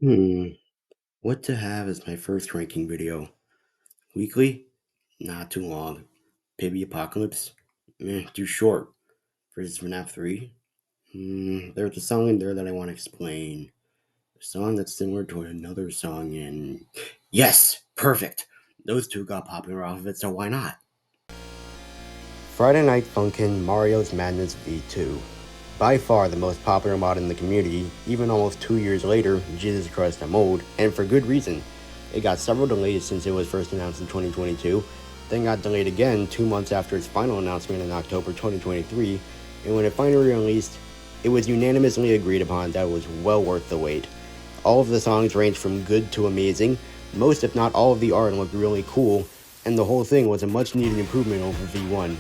Hmm, what to have as my first ranking video? Weekly? Not too long. Baby Apocalypse? Too short. Versus FNAF 3? There's a song in there that I want to explain. A song that's similar to another song in. Yes! Perfect! Those two got popular off of it, so why not? Friday Night Funkin' Mario's Madness V2. By far the most popular mod in the community, even almost 2 years later, Jesus Christ I'm old, and for good reason. It got several delays since it was first announced in 2022, then got delayed again 2 months after its final announcement in October 2023, and when it finally released, it was unanimously agreed upon that it was well worth the wait. All of the songs ranged from good to amazing, most if not all of the art looked really cool, and the whole thing was a much needed improvement over V1.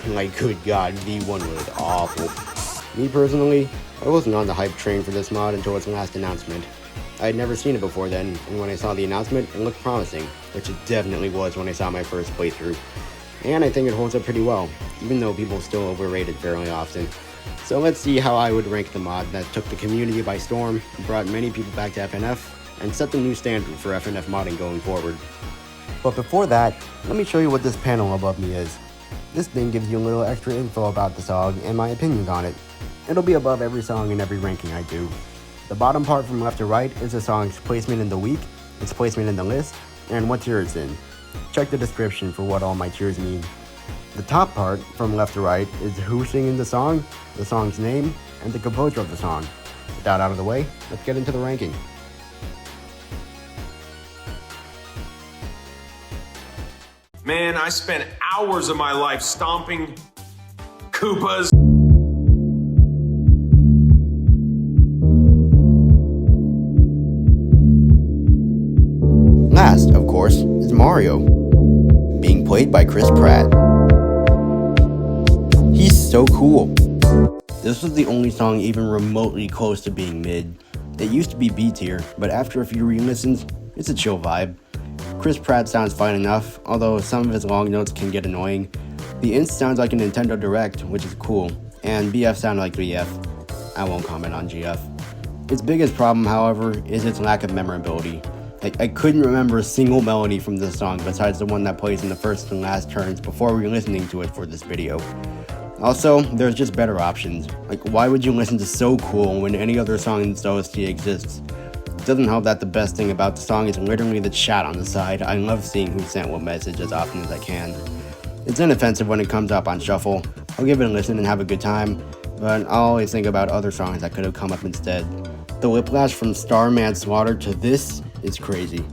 Like, good god, V1 was awful. Me personally, I wasn't on the hype train for this mod until its last announcement. I had never seen it before then, and when I saw the announcement, it looked promising, which it definitely was when I saw my first playthrough. And I think it holds up pretty well, even though people still overrate it fairly often. So let's see how I would rank the mod that took the community by storm, brought many people back to FNF, and set the new standard for FNF modding going forward. But before that, let me show you what this panel above me is. This thing gives you a little extra info about the song and my opinions on it. It'll be above every song in every ranking I do. The bottom part from left to right is the song's placement in the week, its placement in the list, and what tier it's in. Check the description for what all my tiers mean. The top part from left to right is who's singing the song's name, and the composer of the song. With that out of the way, let's get into the ranking. Man, I spent hours of my life stomping Koopas. Last, of course, is Mario, being played by Chris Pratt. He's so cool. This was the only song even remotely close to being mid. It used to be B tier, but after a few re-listens, it's a chill vibe. Chris Pratt sounds fine enough, although some of his long notes can get annoying. The Inst sounds like a Nintendo Direct, which is cool, and BF sound like BF. I won't comment on GF. Its biggest problem, however, is its lack of memorability. I couldn't remember a single melody from this song besides the one that plays in the first and last turns before re-listening to it for this video. Also, there's just better options. Like, why would you listen to So Cool when any other song in this OST exists? It doesn't help that the best thing about the song is literally the chat on the side. I love seeing who sent what message as often as I can. It's inoffensive when it comes up on shuffle. I'll give it a listen and have a good time, but I'll always think about other songs that could have come up instead. The whiplash from Starman Slaughter to this is crazy.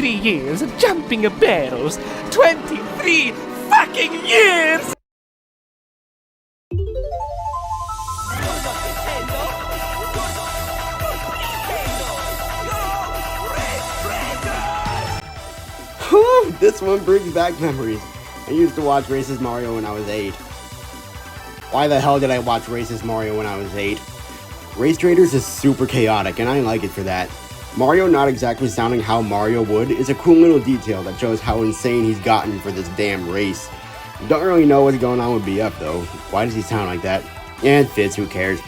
Years of jumping of barrels. 23 fucking years! Whew, this one brings back memories. I used to watch Racist Mario when I was 8. Why the hell did I watch Racist Mario when I was 8? Racetraitors is super chaotic, and I like it for that. Mario not exactly sounding how Mario would is a cool little detail that shows how insane he's gotten for this damn race. Don't really know what's going on with BF though. Why does he sound like that? It fits, who cares.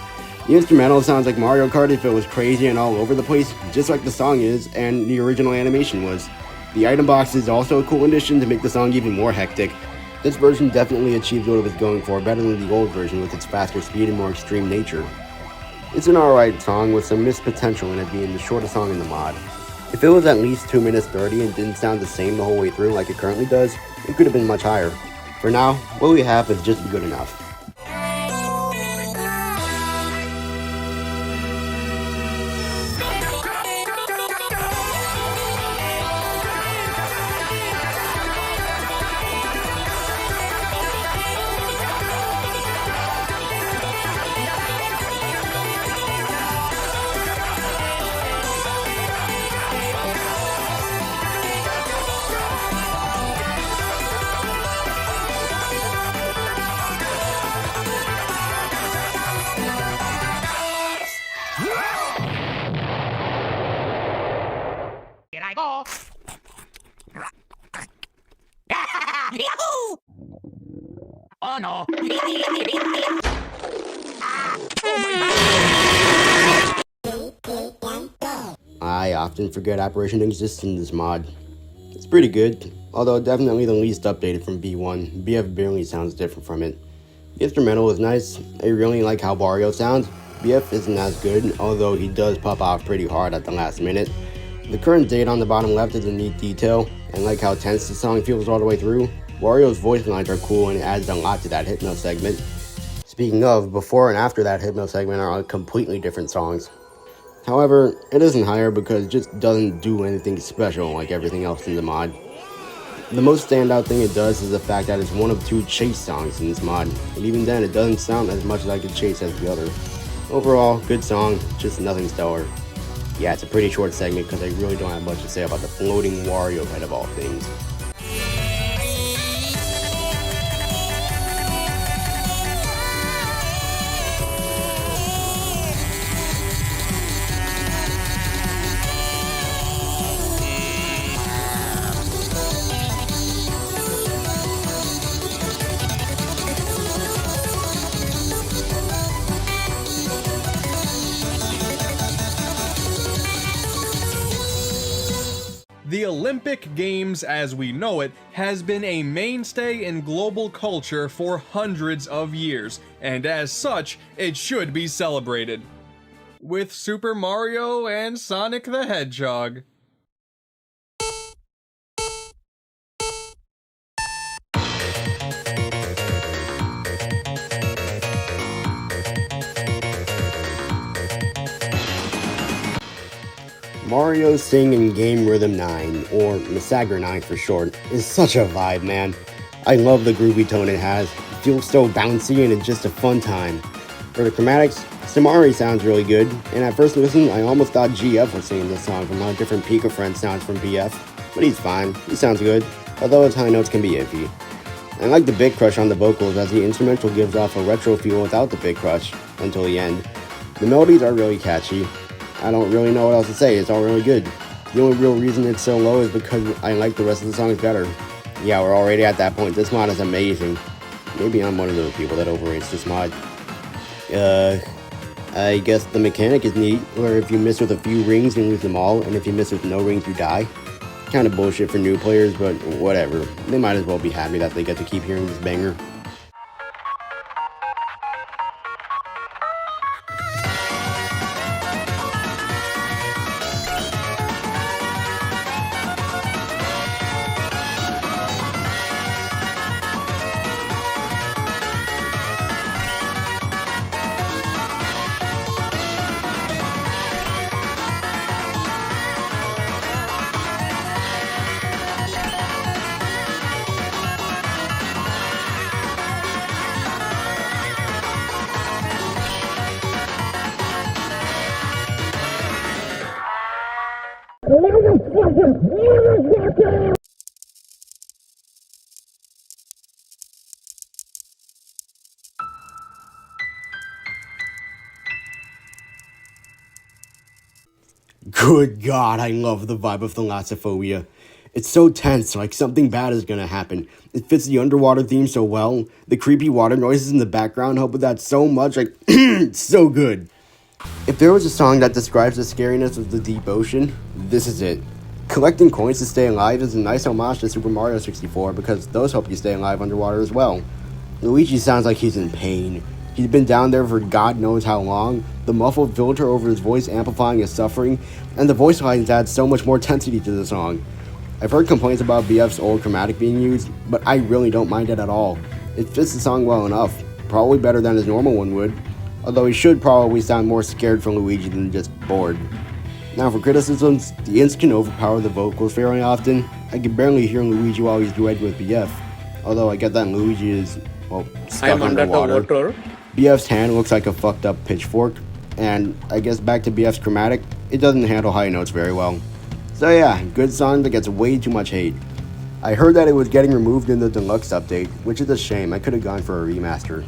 The instrumental sounds like Mario Kart if it was crazy and all over the place, just like the song is, and the original animation was. The item box is also a cool addition to make the song even more hectic. This version definitely achieves what it was going for better than the old version with its faster speed and more extreme nature. It's an alright song with some missed potential in it being the shortest song in the mod. If it was at least 2 minutes 30 and didn't sound the same the whole way through like it currently does, it could have been much higher. For now, what we have is just good enough. Oh no! I often forget Apparition exists in this mod. It's pretty good, although definitely the least updated from B1. BF barely sounds different from it. The instrumental is nice. I really like how Wario sounds. BF isn't as good, although he does pop off pretty hard at the last minute. The current date on the bottom left is a neat detail, and like how tense the song feels all the way through. Wario's voice lines are cool and it adds a lot to that Hypno segment. Speaking of, before and after that Hypno segment are on completely different songs. However, it isn't higher because it just doesn't do anything special like everything else in the mod. The most standout thing it does is the fact that it's one of 2 chase songs in this mod, and even then it doesn't sound as much like a chase as the other. Overall, good song, just nothing stellar. Yeah, it's a pretty short segment because I really don't have much to say about the floating Wario head of all things. The Olympic Games as we know it has been a mainstay in global culture for hundreds of years, and as such, it should be celebrated. With Super Mario and Sonic the Hedgehog. Mario Sing in Game Rhythm 9, or Massacre 9 for short, is such a vibe, man. I love the groovy tone it has. It feels so bouncy and it's just a fun time. For the chromatics, Samari sounds really good, and at first listen, I almost thought GF was singing this song from how different Pika Friend sounds from BF, but he's fine, he sounds good, although his high notes can be iffy. I like the big crush on the vocals as the instrumental gives off a retro feel without the big crush, until the end. The melodies are really catchy. I don't really know what else to say, it's all really good. The only real reason it's so low is because I like the rest of the songs better. Yeah, we're already at that point, this mod is amazing. Maybe I'm one of those people that overrates this mod. I guess the mechanic is neat, where if you miss with a few rings, you lose them all, and if you miss with no rings, you die. Kinda bullshit for new players, but whatever. They might as well be happy that they get to keep hearing this banger. Good God, I love the vibe of Thalassophobia. It's so tense, like something bad is gonna happen. It fits the underwater theme so well. The creepy water noises in the background help with that so much, like, it's so good. If there was a song that describes the scariness of the deep ocean, this is it. Collecting coins to stay alive is a nice homage to Super Mario 64 because those help you stay alive underwater as well. Luigi sounds like he's in pain. He's been down there for God knows how long, the muffled filter over his voice amplifying his suffering, and the voice lines add so much more intensity to the song. I've heard complaints about BF's old chromatic being used, but I really don't mind it at all. It fits the song well enough, probably better than his normal one would, although he should probably sound more scared for Luigi than just bored. Now for criticisms, the ints can overpower the vocals fairly often. I can barely hear Luigi while he's duetting with BF, although I get that Luigi is, well, stuck underwater. BF's hand looks like a fucked up pitchfork, and I guess back to BF's chromatic, it doesn't handle high notes very well. So yeah, good song that gets way too much hate. I heard that it was getting removed in the deluxe update, which is a shame. I could have gone for a remaster.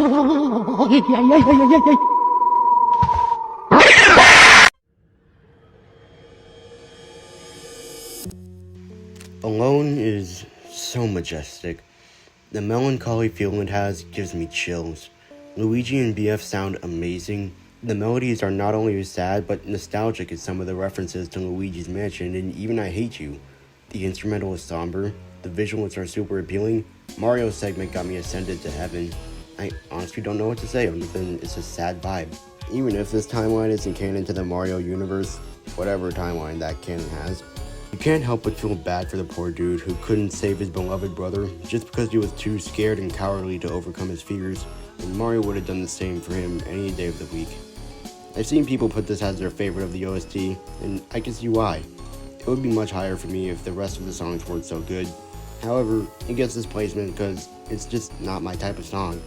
Alone is so majestic. The melancholy feeling it has gives me chills. Luigi and BF sound amazing. The melodies are not only sad but nostalgic in some of the references to Luigi's Mansion and even I Hate You. The instrumental is somber, the visuals are super appealing. Mario's segment got me ascended to heaven. I honestly don't know what to say other than it's a sad vibe. Even if this timeline isn't canon to the Mario universe, whatever timeline that canon has, you can't help but feel bad for the poor dude who couldn't save his beloved brother just because he was too scared and cowardly to overcome his fears, and Mario would have done the same for him any day of the week. I've seen people put this as their favorite of the OST, and I can see why. It would be much higher for me if the rest of the songs weren't so good. However, it gets this placement because it's just not my type of song.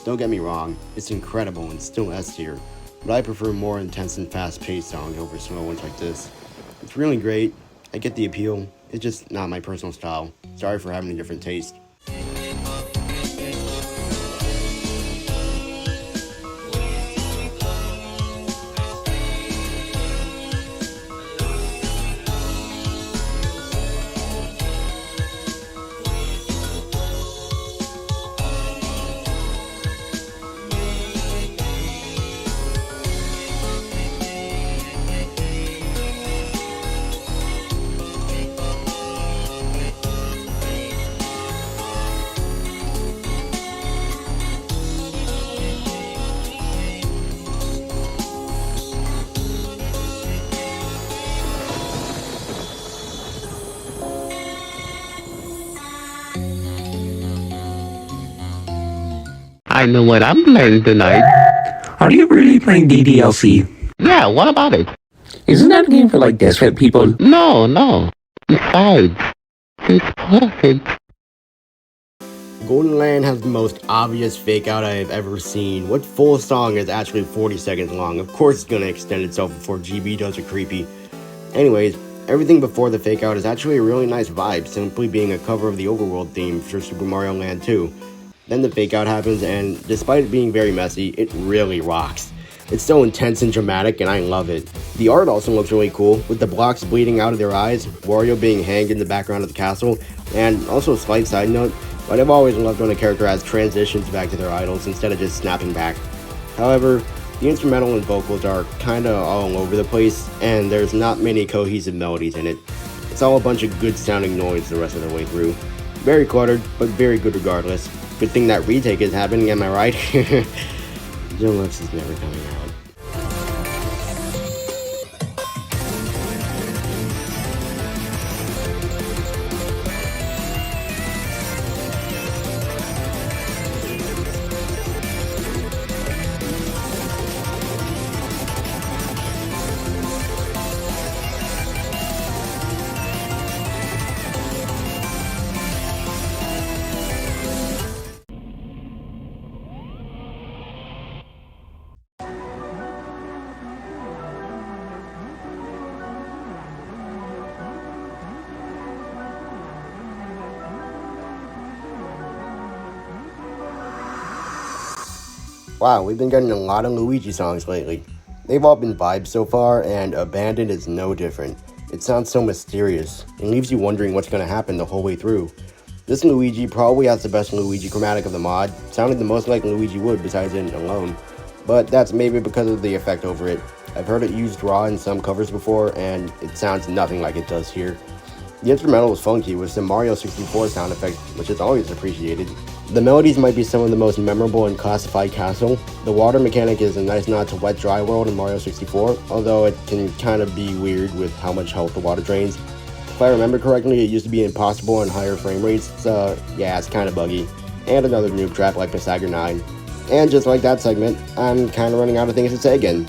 Don't get me wrong, it's incredible and still S tier, but I prefer more intense and fast-paced songs over slow ones like this. It's really great. I get the appeal, it's just not my personal style. Sorry for having a different taste. I know what I'm playing tonight. Are you really playing DDLC? Yeah, what about it? Isn't that a game for like desperate people? No. Besides, it's perfect. Golden Land has the most obvious fake out I have ever seen. What full song is actually 40 seconds long? Of course it's gonna extend itself before GB does it creepy. Anyways, everything before the fake out is actually a really nice vibe, simply being a cover of the overworld theme for Super Mario Land 2. Then the fake out happens, and despite it being very messy, it really rocks. It's so intense and dramatic, and I love it. The art also looks really cool, with the blocks bleeding out of their eyes, Wario being hanged in the background of the castle, and also a slight side note, but I've always loved when a character has transitions back to their idols instead of just snapping back. However, the instrumental and vocals are kinda all over the place, and there's not many cohesive melodies in it. It's all a bunch of good sounding noise the rest of the way through. Very cluttered, but very good regardless. Good thing that retake is happening, am I right? Deluxe is never coming out. Wow, we've been getting a lot of Luigi songs lately. They've all been vibes so far, and Abandoned is no different. It sounds so mysterious, and leaves you wondering what's going to happen the whole way through. This Luigi probably has the best Luigi chromatic of the mod, sounded the most like Luigi would besides in Alone, but that's maybe because of the effect over it. I've heard it used raw in some covers before, and it sounds nothing like it does here. The instrumental is funky with some Mario 64 sound effects, which is always appreciated. The melodies might be some of the most memorable in Classified Castle. The water mechanic is a nice nod to Wet Dry World in Mario 64, although it can kind of be weird with how much health the water drains. If I remember correctly, it used to be impossible on higher frame rates, so yeah, it's kind of buggy. And another noob trap like Pysager 9. And just like that segment, I'm kind of running out of things to say again.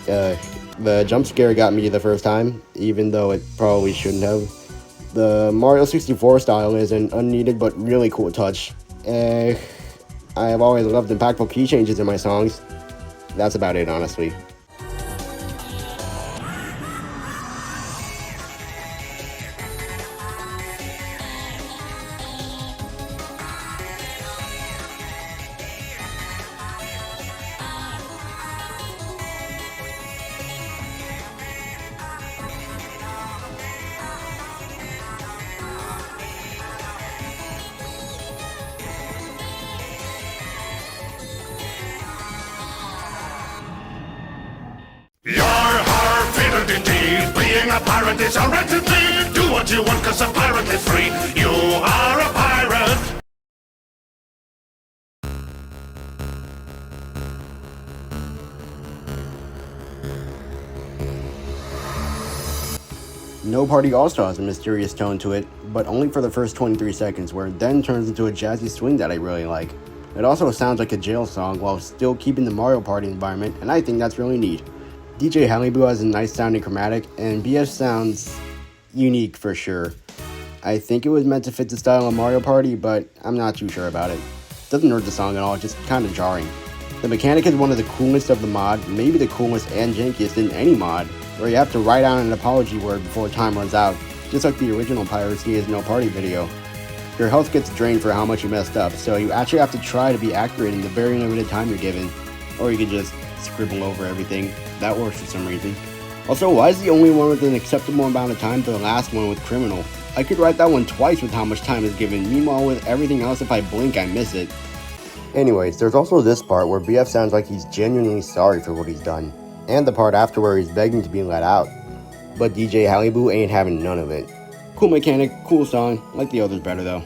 The jump scare got me the first time, even though it probably shouldn't have. The Mario 64 style is an unneeded but really cool touch. I have always loved impactful key changes in my songs. That's about it, honestly. pirate is a rented thing. Do what you want, cause a pirate is free. You are a pirate. No Party also has a mysterious tone to it, but only for the first 23 seconds, where it then turns into a jazzy swing that I really like. It also sounds like a jail song while still keeping the Mario Party environment, and I think that's really neat. DJ Halliboo has a nice sounding chromatic, and BF sounds unique for sure. I think it was meant to fit the style of Mario Party, but I'm not too sure about it. Doesn't hurt the song at all, just kind of jarring. The mechanic is one of the coolest of the mod, maybe the coolest and jankiest in any mod, where you have to write out an apology word before time runs out, just like the original Piracy is No Party video. Your health gets drained for how much you messed up, so you actually have to try to be accurate in the very limited time you're given, or you can just scribble over everything. That works for some reason. Also, why is the only one with an acceptable amount of time the last one with Criminal? I could write that one twice with how much time is given, meanwhile with everything else if I blink I miss it. Anyways, there's also this part where BF sounds like he's genuinely sorry for what he's done, and the part after where he's begging to be let out. But DJ Halliboo ain't having none of it. Cool mechanic, cool song, like the others better though.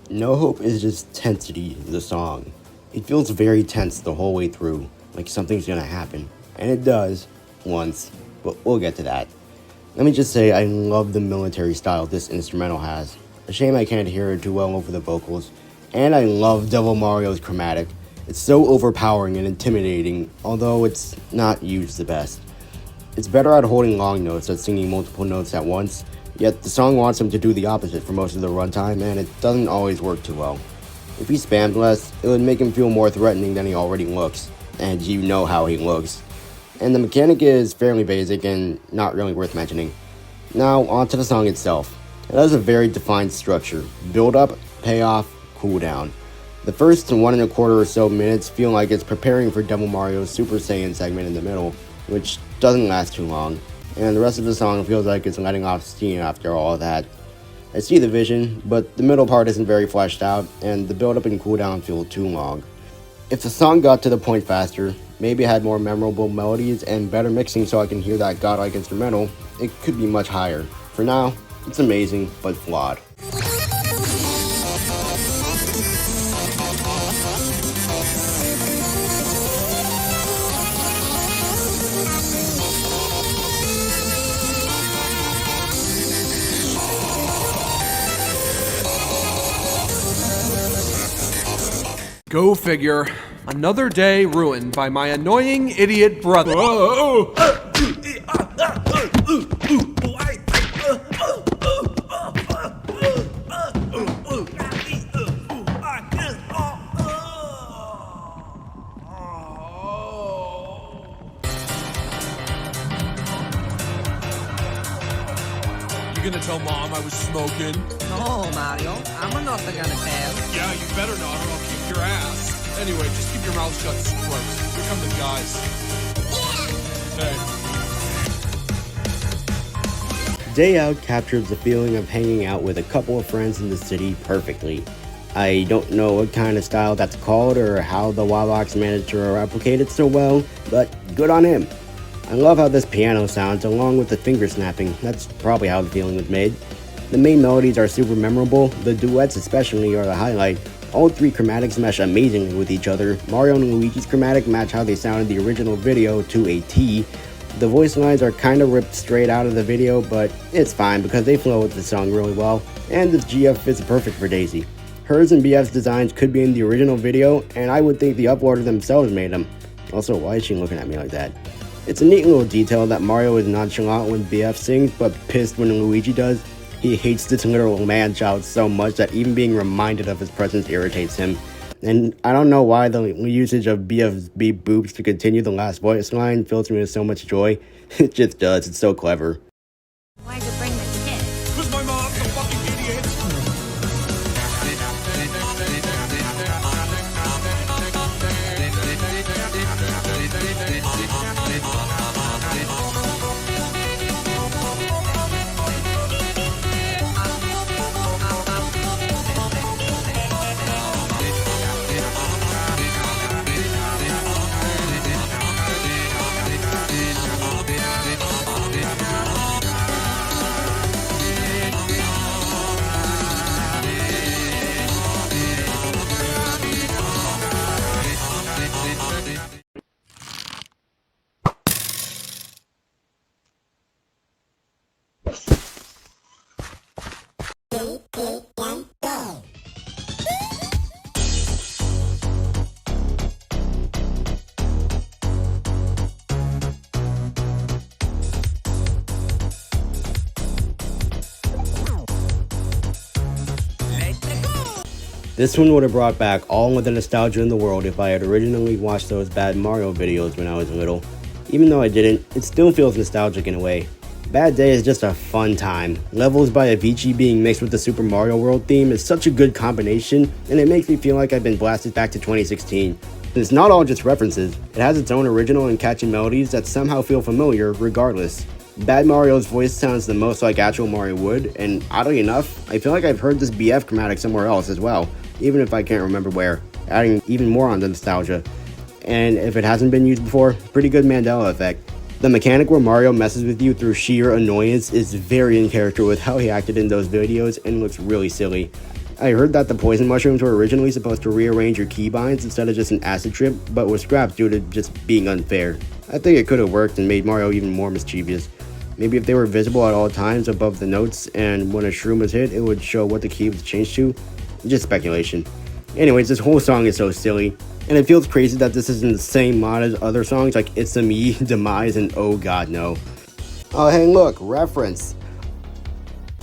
No Hope is just tensity, the song. It feels very tense the whole way through, like something's gonna happen. And it does, once, but we'll get to that. Let me just say I love the military style this instrumental has. A shame I can't hear it too well over the vocals. And I love Devil Mario's chromatic. It's so overpowering and intimidating, although it's not used the best. It's better at holding long notes than singing multiple notes at once, yet the song wants him to do the opposite for most of the runtime, and it doesn't always work too well. If he spammed less, it would make him feel more threatening than he already looks, and you know how he looks. And the mechanic is fairly basic and not really worth mentioning. Now, onto the song itself. It has a very defined structure: build up, payoff, cooldown. The first 1¼ or so minutes feel like it's preparing for Devil Mario's Super Saiyan segment in the middle, which doesn't last too long, and the rest of the song feels like it's letting off steam after all of that. I see the vision, but the middle part isn't very fleshed out, and the build up and cooldown feel too long. If the song got to the point faster, maybe had more memorable melodies and better mixing so I can hear that godlike instrumental, it could be much higher. For now, it's amazing, but flawed. Go figure. Another day ruined by my annoying idiot brother. You gonna tell Mom I was smoking? No, Mario, I'm not gonna tell. Yeah, you better not, or I'll kick your ass. Anyway, just keep your mouth shut, Sprite. Here come the guys. Hey. Day Out captures the feeling of hanging out with a couple of friends in the city perfectly. I don't know what kind of style that's called or how the Wavox managed to replicate it so well, but good on him. I love how this piano sounds along with the finger snapping. That's probably how the feeling was made. The main melodies are super memorable, the duets especially are the highlight, All three chromatics mesh amazingly with each other. Mario and Luigi's chromatic match how they sounded in the original video to a T. The voice lines are kinda ripped straight out of the video, but it's fine because they flow with the song really well, and this GF fits perfect for Daisy. Hers and BF's designs could be in the original video, and I would think the uploader themselves made them. Also, why is she looking at me like that? It's a neat little detail that Mario is nonchalant when BF sings, but pissed when Luigi does. He hates this literal man-child so much that even being reminded of his presence irritates him. And I don't know why the usage of BF's beep boops to continue the last voice line fills me with so much joy. It just does, it's so clever. Why'd you bring the kid? Cause my mom's a fucking idiot. This one would have brought back all of the nostalgia in the world if I had originally watched those bad Mario videos when I was little. Even though I didn't, it still feels nostalgic in a way. Bad Day is just a fun time. Levels by Avicii being mixed with the Super Mario World theme is such a good combination, and it makes me feel like I've been blasted back to 2016. And it's not all just references, it has its own original and catchy melodies that somehow feel familiar regardless. Bad Mario's voice sounds the most like actual Mario would, and oddly enough, I feel like I've heard this BF chromatic somewhere else as well, even if I can't remember where, adding even more on the nostalgia. And if it hasn't been used before, pretty good Mandela effect. The mechanic where Mario messes with you through sheer annoyance is very in character with how he acted in those videos and looks really silly. I heard that the poison mushrooms were originally supposed to rearrange your keybinds instead of just an acid trip, but was scrapped due to just being unfair. I think it could have worked and made Mario even more mischievous. Maybe if they were visible at all times above the notes, and when a shroom was hit, it would show what the key was changed to. Just speculation. Anyways, this whole song is so silly, and it feels crazy that this is in the same mod as other songs like It's a Me, Demise, and Oh God No. Oh hey look, reference.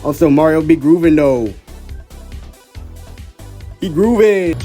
Also Mario be grooving though. He grooving.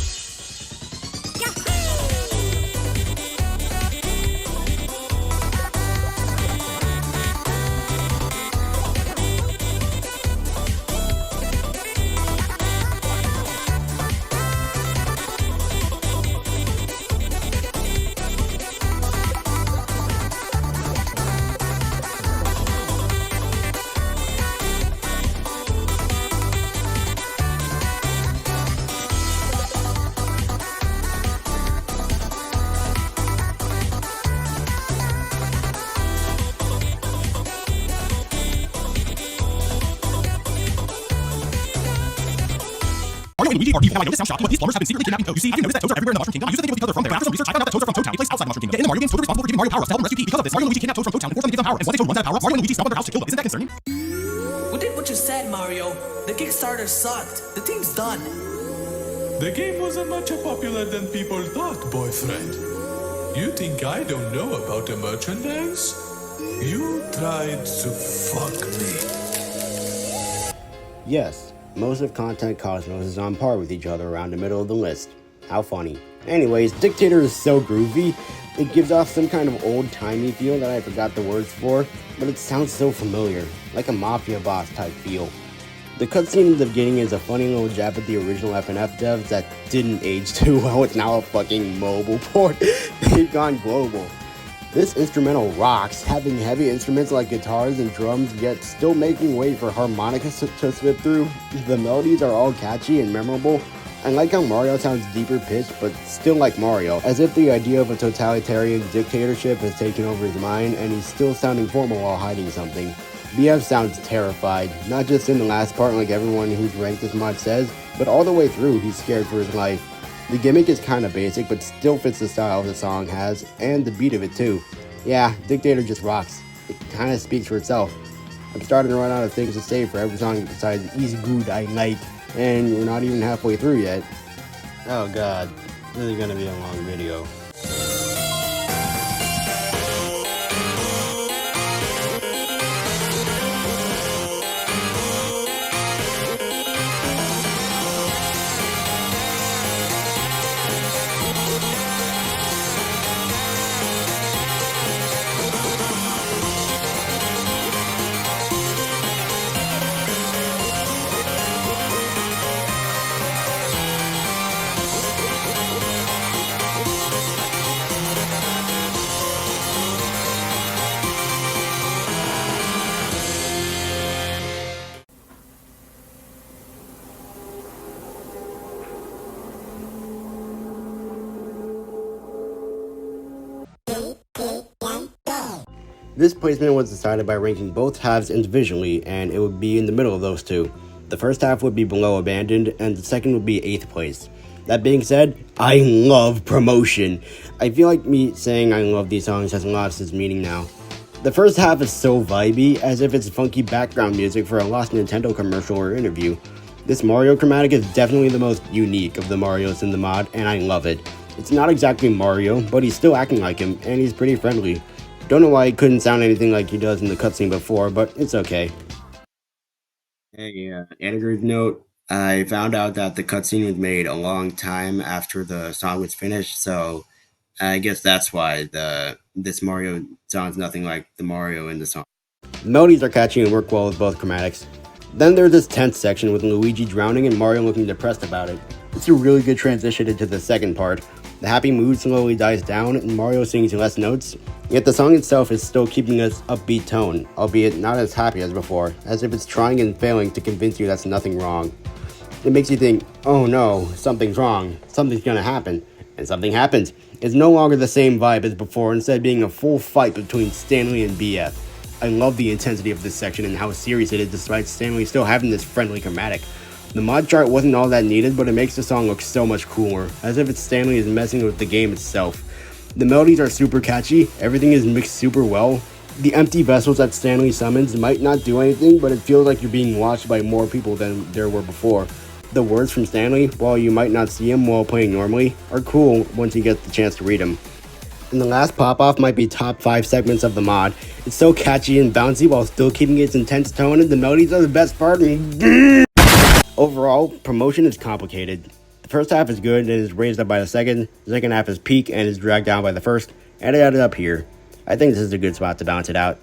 Mario and Luigi are beefing. I know this sounds shocking, but these plumbers have been secretly kidnapping Toad. You see, I didn't know that Toads are everywhere in the Mushroom Kingdom. I used to think it was because they're from there, but after some research, I found out that Toads are from Toad Town, a place outside the Mushroom Kingdom. Yet in the Mario games, Toad is responsible for giving Mario power-ups to help him rescue Pete. Because of this, Mario and Luigi kidnap Toads from Toad Town and force them to give them power. And once Toad runs out of power, Mario and Luigi stomp on their house to kill them. Isn't that concerning? We did what you said, Mario. The Kickstarter sucked. The team's done. The game wasn't much more popular than people thought, boyfriend. You think I don't know about the merchandise? You tried to fuck me. Yes, most of Content Cosmos is on par with each other around the middle of the list. How funny. Anyways, Dictator is so groovy, it gives off some kind of old-timey feel that I forgot the words for, but it sounds so familiar, like a mafia boss type feel. The cutscene in the beginning is a funny little jab at the original FNF devs that didn't age too well. It's now a fucking mobile port. They've gone global. This instrumental rocks, having heavy instruments like guitars and drums, yet still making way for harmonicas to slip through. The melodies are all catchy and memorable. I like how Mario sounds deeper pitched, but still like Mario, as if the idea of a totalitarian dictatorship has taken over his mind and he's still sounding formal while hiding something. BF sounds terrified, not just in the last part like everyone who's ranked this mod says, but all the way through he's scared for his life. The gimmick is kinda basic, but still fits the style the song has, and the beat of it too. Yeah, Dictator just rocks. It kinda speaks for itself. I'm starting to run out of things to say for every song besides Easy Good I Like, and we're not even halfway through yet. Oh god, this is gonna be a long video. This placement was decided by ranking both halves individually, and it would be in the middle of those two. The first half would be below Abandoned, and the second would be 8th place. That being said, I love Promotion. I feel like me saying I love these songs has lost its meaning now. The first half is so vibey, as if it's funky background music for a lost Nintendo commercial or interview. This Mario chromatic is definitely the most unique of the Marios in the mod, and I love it. It's not exactly Mario, but he's still acting like him, and he's pretty friendly. Don't know why he couldn't sound anything like he does in the cutscene before, but it's okay. Hey, editor's note. I found out that the cutscene was made a long time after the song was finished, so I guess that's why this Mario sounds nothing like the Mario in the song. The melodies are catchy and work well with both chromatics. Then there's this tense section with Luigi drowning and Mario looking depressed about it. It's a really good transition into the second part. The happy mood slowly dies down and Mario sings less notes, yet the song itself is still keeping its upbeat tone, albeit not as happy as before, as if it's trying and failing to convince you that's nothing wrong. It makes you think, oh no, something's wrong, something's gonna happen, and something happens. It's no longer the same vibe as before, instead being a full fight between Stanley and BF. I love the intensity of this section and how serious it is despite Stanley still having this friendly chromatic. The mod chart wasn't all that needed, but it makes the song look so much cooler, as if it's Stanley is messing with the game itself. The melodies are super catchy, everything is mixed super well. The empty vessels that Stanley summons might not do anything, but it feels like you're being watched by more people than there were before. The words from Stanley, while you might not see him while playing normally, are cool once you get the chance to read them. And the last pop-off might be top 5 segments of the mod. It's so catchy and bouncy while still keeping its intense tone, and the melodies are the best part. Overall, Promotion is complicated. The first half is good and is raised up by the second half is peak and is dragged down by the first, and it added up here. I think this is a good spot to balance it out.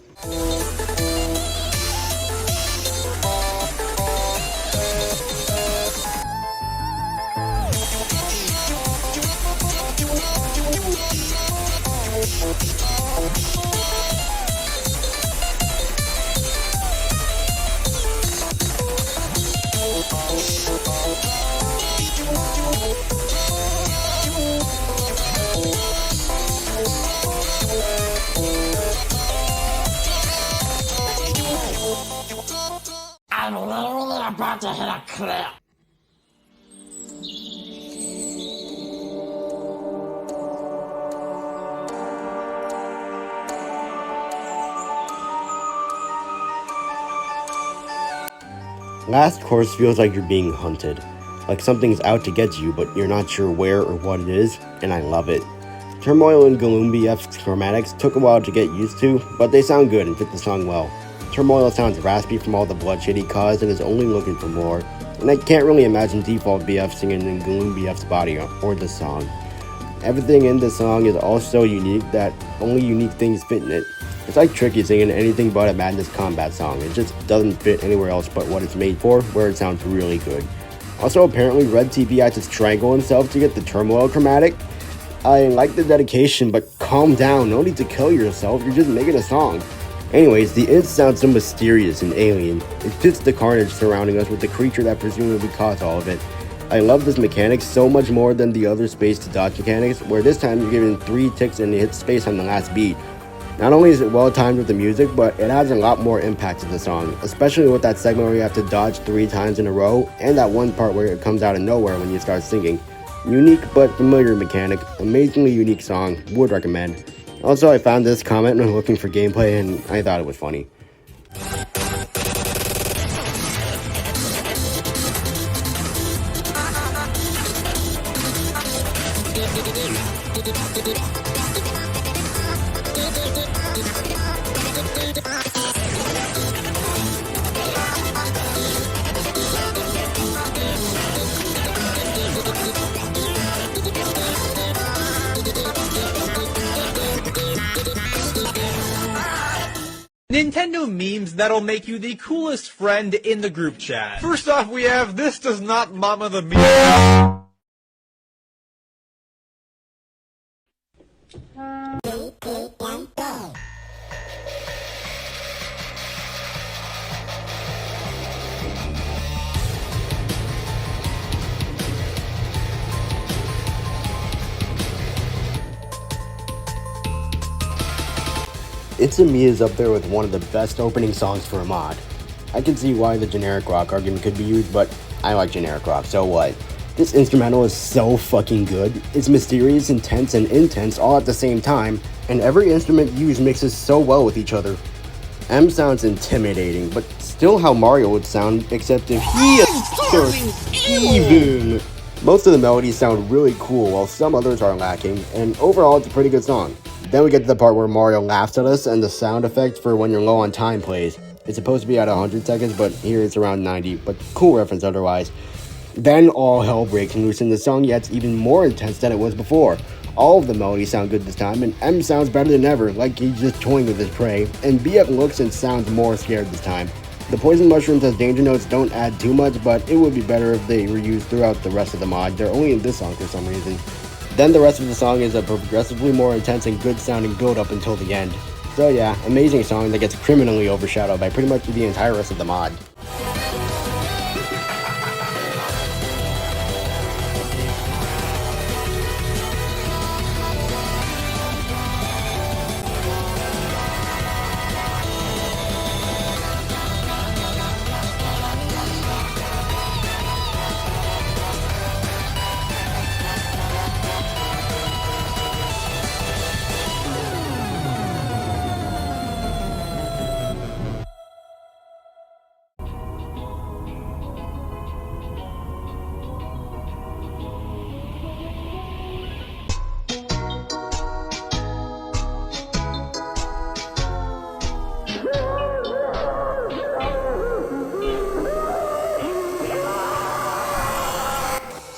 I'm literally about to hit a clip. Last course feels like you're being hunted. Like something's out to get you, but you're not sure where or what it is, and I love it. Turmoil and Galoombf's chromatics took a while to get used to, but they sound good and fit the song well. Turmoil sounds raspy from all the bloodshed he caused and is only looking for more, and I can't really imagine default BF singing in Galoombf's body or the song. Everything in the song is all so unique that only unique things fit in it. It's like Tricky singing anything but a Madness Combat song. It just doesn't fit anywhere else but what it's made for, where it sounds really good. Also, apparently Red TV had to strangle himself to get the Turmoil chromatic. I like the dedication, but calm down, no need to kill yourself, you're just making a song. Anyways, the int sounds so mysterious and alien. It fits the carnage surrounding us with the creature that presumably caused all of it. I love this mechanic so much more than the other space to dodge mechanics, where this time you're given 3 ticks and you hit space on the last beat. Not only is it well timed with the music, but it adds a lot more impact to the song, especially with that segment where you have to dodge 3 times in a row, and that one part where it comes out of nowhere when you start singing. Unique but familiar mechanic, amazingly unique song, would recommend. Also, I found this comment when looking for gameplay and I thought it was funny. Nintendo memes that'll make you the coolest friend in the group chat. First off, we have "This does not mama the meme." It's Me is up there with one of the best opening songs for a mod. I can see why the generic rock argument could be used, but I like generic rock, so what? This instrumental is so fucking good. It's mysterious, intense, and intense all at the same time, and every instrument used mixes so well with each other. M sounds intimidating, but still how Mario would sound, except if he is even. Most of the melodies sound really cool, while some others are lacking, and overall it's a pretty good song. Then we get to the part where Mario laughs at us and the sound effect for when you're low on time plays. It's supposed to be at 100 seconds, but here it's around 90, but cool reference otherwise. Then all hell breaks loose and the song gets even more intense than it was before. All of the melodies sound good this time, and M sounds better than ever, like he's just toying with his prey, and BF looks and sounds more scared this time. The poison mushrooms as danger notes don't add too much, but it would be better if they were used throughout the rest of the mod. They're only in this song for some reason. Then the rest of the song is a progressively more intense and good sounding build up until the end. So yeah, amazing song that gets criminally overshadowed by pretty much the entire rest of the mod.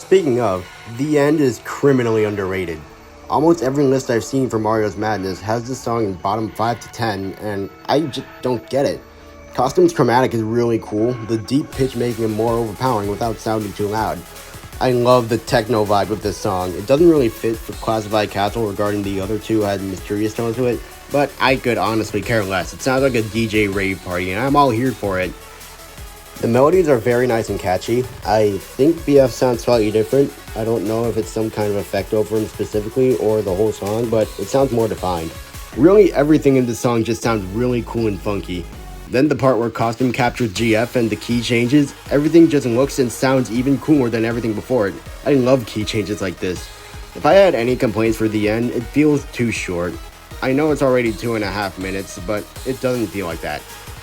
Speaking of, the end is criminally underrated. Almost every list I've seen for Mario's Madness has this song in bottom 5 to 10, and I just don't get it. Costume's chromatic is really cool, the deep pitch making it more overpowering without sounding too loud. I love the techno vibe of this song. It doesn't really fit for Classified Castle regarding the other two had mysterious tones to it, but I could honestly care less. It sounds like a DJ rave party, and I'm all here for it. The melodies are very nice and catchy. I think BF sounds slightly different. I don't know if it's some kind of effect over him specifically or the whole song, but it sounds more defined. Really, everything in this song just sounds really cool and funky. Then the part where Costume captures GF and the key changes, everything just looks and sounds even cooler than everything before it. I love key changes like this. If I had any complaints for the end, it feels too short. I know it's already 2.5 minutes, but it doesn't feel like that.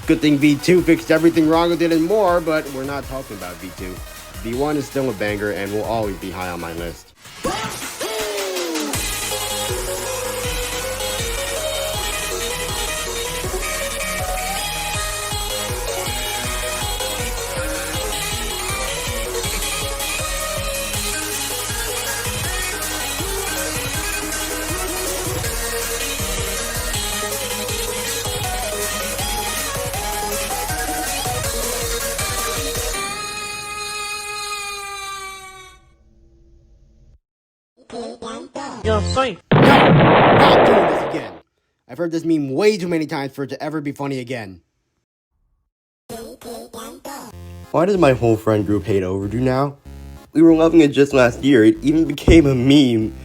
Good thing V2 fixed everything wrong with it and more, but we're not talking about V2. V1 is still a banger and will always be high on my list. You're safe. No! Not doing this again. I've heard this meme way too many times for it to ever be funny again. Why does my whole friend group hate Overdue now? We were loving it just last year. It even became a meme.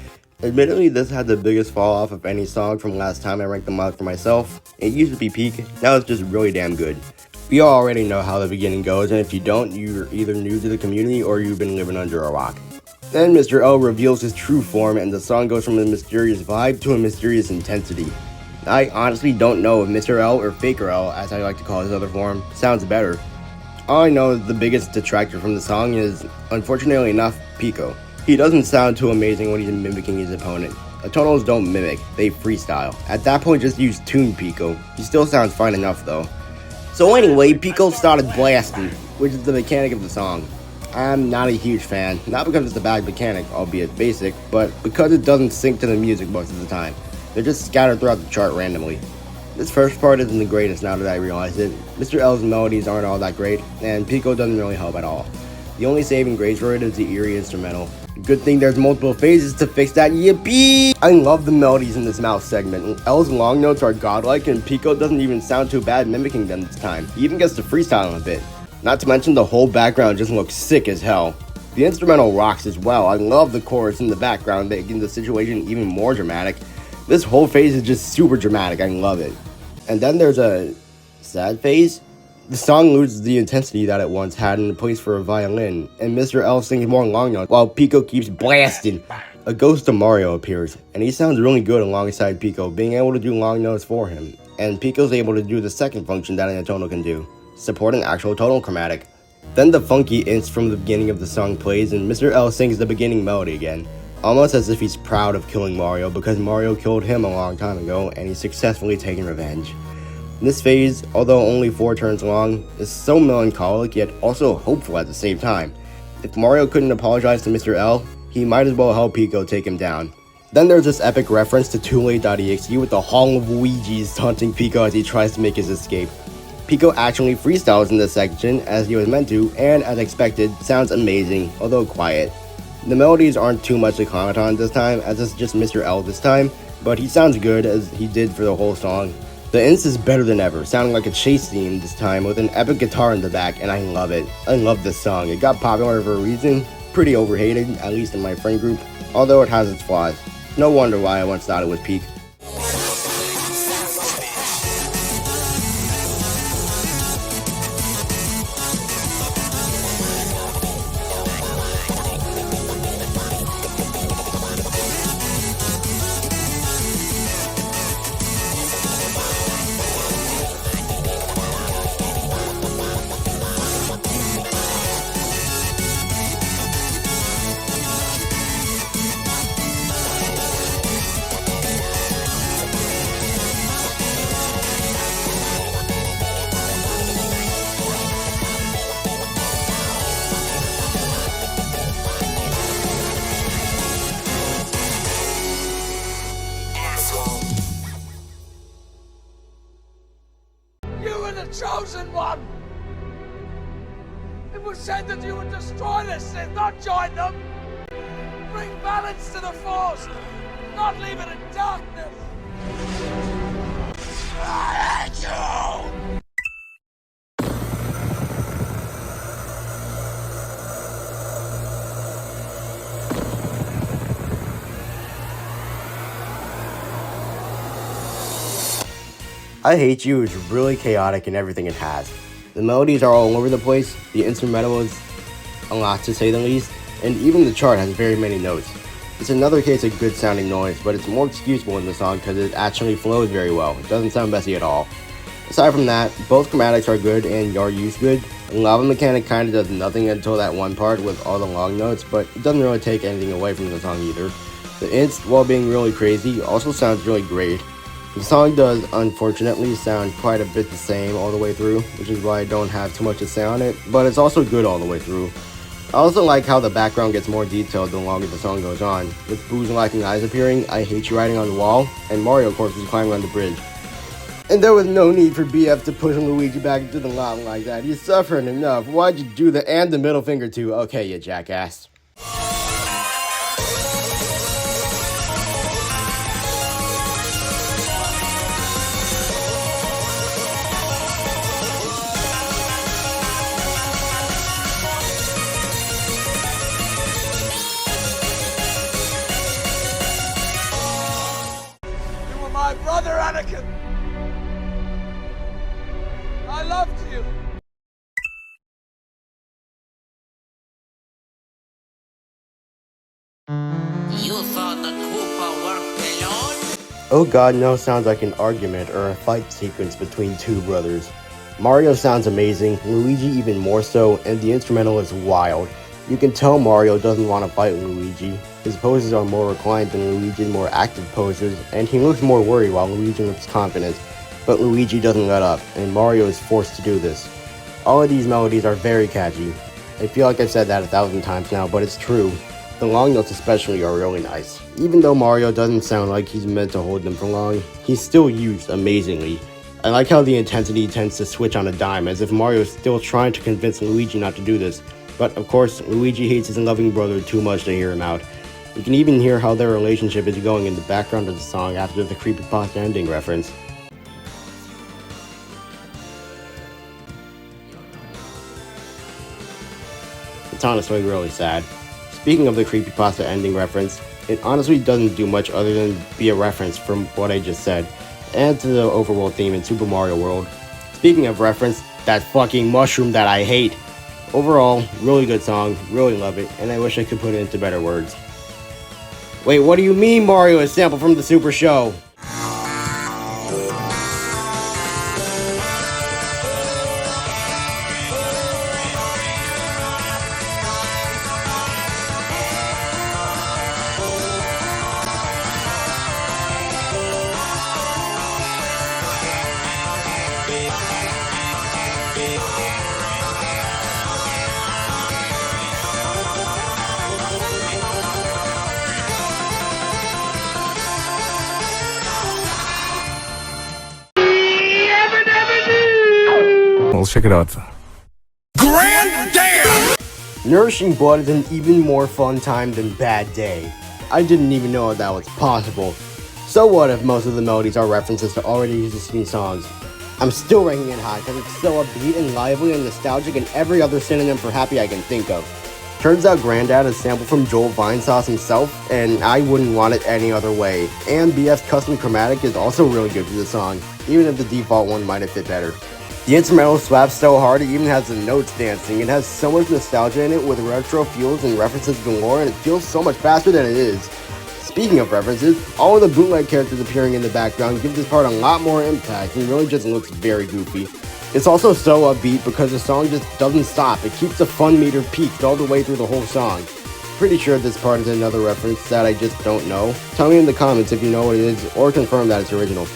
Admittedly, this had the biggest fall off of any song from last time I ranked them out for myself. It used to be peak, now it's just really damn good. We all already know how the beginning goes, and if you don't, you're either new to the community or you've been living under a rock. Then Mr. L reveals his true form, and the song goes from a mysterious vibe to a mysterious intensity. I honestly don't know if Mr. L or Faker L, as I like to call his other form, sounds better. All I know is the biggest detractor from the song is, unfortunately enough, Pico. He doesn't sound too amazing when he's mimicking his opponent. Atonals don't mimic, they freestyle. At that point, just use Tune Pico. He still sounds fine enough though. So anyway, Pico started blasting, which is the mechanic of the song. I'm not a huge fan, not because it's a bad mechanic, albeit basic, but because it doesn't sync to the music most of the time. They're just scattered throughout the chart randomly. This first part isn't the greatest now that I realize it. Mr. L's melodies aren't all that great, and Pico doesn't really help at all. The only saving grace for it is the eerie instrumental. Good thing there's multiple phases to fix that, yippee! I love the melodies in this mouth segment. L's long notes are godlike, and Pico doesn't even sound too bad mimicking them this time. He even gets to freestyle a bit. Not to mention the whole background just looks sick as hell. The instrumental rocks as well. I love the chorus in the background, making the situation even more dramatic. This whole phase is just super dramatic, I love it. And then there's a sad phase. The song loses the intensity that it once had in place for a violin, and Mr. L sings more long notes while Pico keeps blasting. A ghost of Mario appears, and he sounds really good alongside Pico, being able to do long notes for him. And Pico's able to do the second function that an atonal can do, support an actual tonal chromatic. Then the funky inst from the beginning of the song plays, and Mr. L sings the beginning melody again, almost as if he's proud of killing Mario because Mario killed him a long time ago, and he's successfully taken revenge. This phase, although only 4 turns long, is so melancholic yet also hopeful at the same time. If Mario couldn't apologize to Mr. L, he might as well help Pico take him down. Then there's this epic reference to toolate.exe with the Hall of Ouija's taunting Pico as he tries to make his escape. Pico actually freestyles in this section as he was meant to, and as expected, sounds amazing, although quiet. The melodies aren't too much to comment on this time, as it's just Mr. L this time, but he sounds good as he did for the whole song. The inst is better than ever, sounding like a chase theme this time with an epic guitar in the back, and I love it. I love this song. It got popular for a reason, pretty overhated, at least in my friend group, although it has its flaws. No wonder why I once thought it was peak. Chosen one! It was said that you would destroy this Sith, not join them! Bring balance to the Force, not leave it in darkness! I hate you! I Hate You is really chaotic in everything it has. The melodies are all over the place, the instrumental is a lot to say the least, and even the chart has very many notes. It's another case of good sounding noise, but it's more excusable in the song because it actually flows very well. It doesn't sound messy at all. Aside from that, both chromatics are good and are used good. Lava Mechanic kinda does nothing until that one part with all the long notes, but it doesn't really take anything away from the song either. The inst, while being really crazy, also sounds really great. The song does, unfortunately, sound quite a bit the same all the way through, which is why I don't have too much to say on it, but it's also good all the way through. I also like how the background gets more detailed the longer the song goes on, with Boo's lacking eyes appearing, I Hate You riding on the wall, and Mario corpses climbing on the bridge. And there was no need for BF to push Luigi back into the lava like that. He's suffering enough. Why'd you do the and the middle finger too? Okay, you jackass. Anakin! I loved you! You thought the Koopa worked alone? Oh God No sounds like an argument or a fight sequence between two brothers. Mario sounds amazing, Luigi even more so, and the instrumental is wild. You can tell Mario doesn't want to fight Luigi. His poses are more reclined than Luigi's more active poses, and he looks more worried while Luigi looks confident. But Luigi doesn't let up, and Mario is forced to do this. All of these melodies are very catchy. I feel like I've said that 1,000 times now, but it's true. The long notes especially are really nice. Even though Mario doesn't sound like he's meant to hold them for long, he's still used amazingly. I like how the intensity tends to switch on a dime, as if Mario is still trying to convince Luigi not to do this. But of course, Luigi hates his loving brother too much to hear him out. You can even hear how their relationship is going in the background of the song after the creepypasta ending reference. It's honestly really sad. Speaking of the creepypasta ending reference, it honestly doesn't do much other than be a reference from what I just said, and to the overworld theme in Super Mario World. Speaking of reference, that fucking mushroom that I hate. Overall, really good song, really love it, and I wish I could put it into better words. Wait, what do you mean Mario is sampled from the Super Show? Well, check it out. Grand damn! Nourishing Blood is an even more fun time than Bad Day. I didn't even know that was possible. So what if most of the melodies are references to already existing songs? I'm still ranking it high because it's so upbeat and lively and nostalgic and every other synonym for happy I can think of. Turns out Grandad is sampled from Joel Vinesauce himself, and I wouldn't want it any other way. And BF's custom chromatic is also really good for the song, even if the default one might have fit better. The instrumental slaps so hard it even has the notes dancing. It has so much nostalgia in it with retro feels and references galore, and it feels so much faster than it is. Speaking of references, all of the bootleg characters appearing in the background give this part a lot more impact and really just looks very goofy. It's also so upbeat because the song just doesn't stop. It keeps the fun meter peaked all the way through the whole song. Pretty sure this part is another reference that I just don't know. Tell me in the comments if you know what it is or confirm that it's original.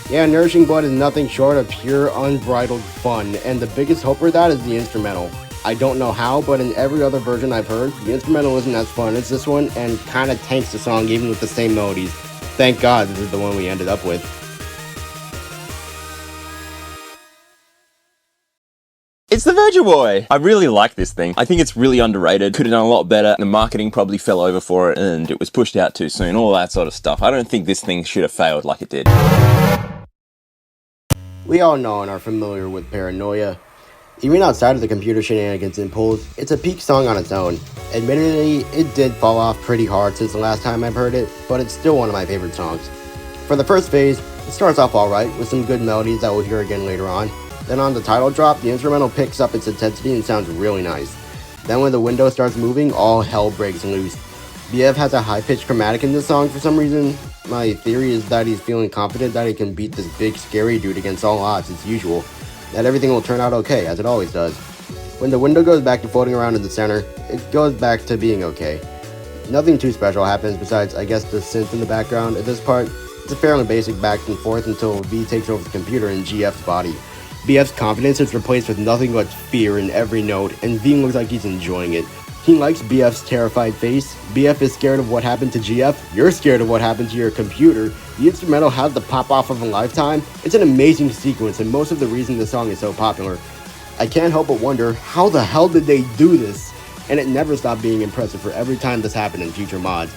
Yeah, Nourishing Blood is nothing short of pure, unbridled fun, and the biggest hope for that is the instrumental. I don't know how, but in every other version I've heard, the instrumental isn't as fun as this one, and kinda tanks the song even with the same melodies. Thank God this is the one we ended up with. It's the Virgil Boy! I really like this thing. I think it's really underrated. Could have done a lot better. The marketing probably fell over for it and it was pushed out too soon. All that sort of stuff. I don't think this thing should have failed like it did. We all know and are familiar with Paranoia. Even outside of the computer shenanigans and pulls, it's a peak song on its own. Admittedly, it did fall off pretty hard since the last time I've heard it, but it's still one of my favorite songs. For the first phase, it starts off alright, with some good melodies that we'll hear again later on. Then on the title drop, the instrumental picks up its intensity and sounds really nice. Then when the window starts moving, all hell breaks loose. BF has a high-pitched chromatic in this song for some reason. My theory is that he's feeling confident that he can beat this big scary dude against all odds as usual, that everything will turn out okay, as it always does. When the window goes back to floating around in the center, it goes back to being okay. Nothing too special happens besides, I guess, the synth in the background. At this part, it's a fairly basic back and forth until V takes over the computer in GF's body. BF's confidence is replaced with nothing but fear in every note, and V looks like he's enjoying it. He likes BF's terrified face. BF is scared of what happened to GF. You're scared of what happened to your computer. The instrumental has the pop off of a lifetime. It's an amazing sequence and most of the reason the song is so popular. I can't help but wonder, how the hell did they do this? And it never stopped being impressive for every time this happened in future mods.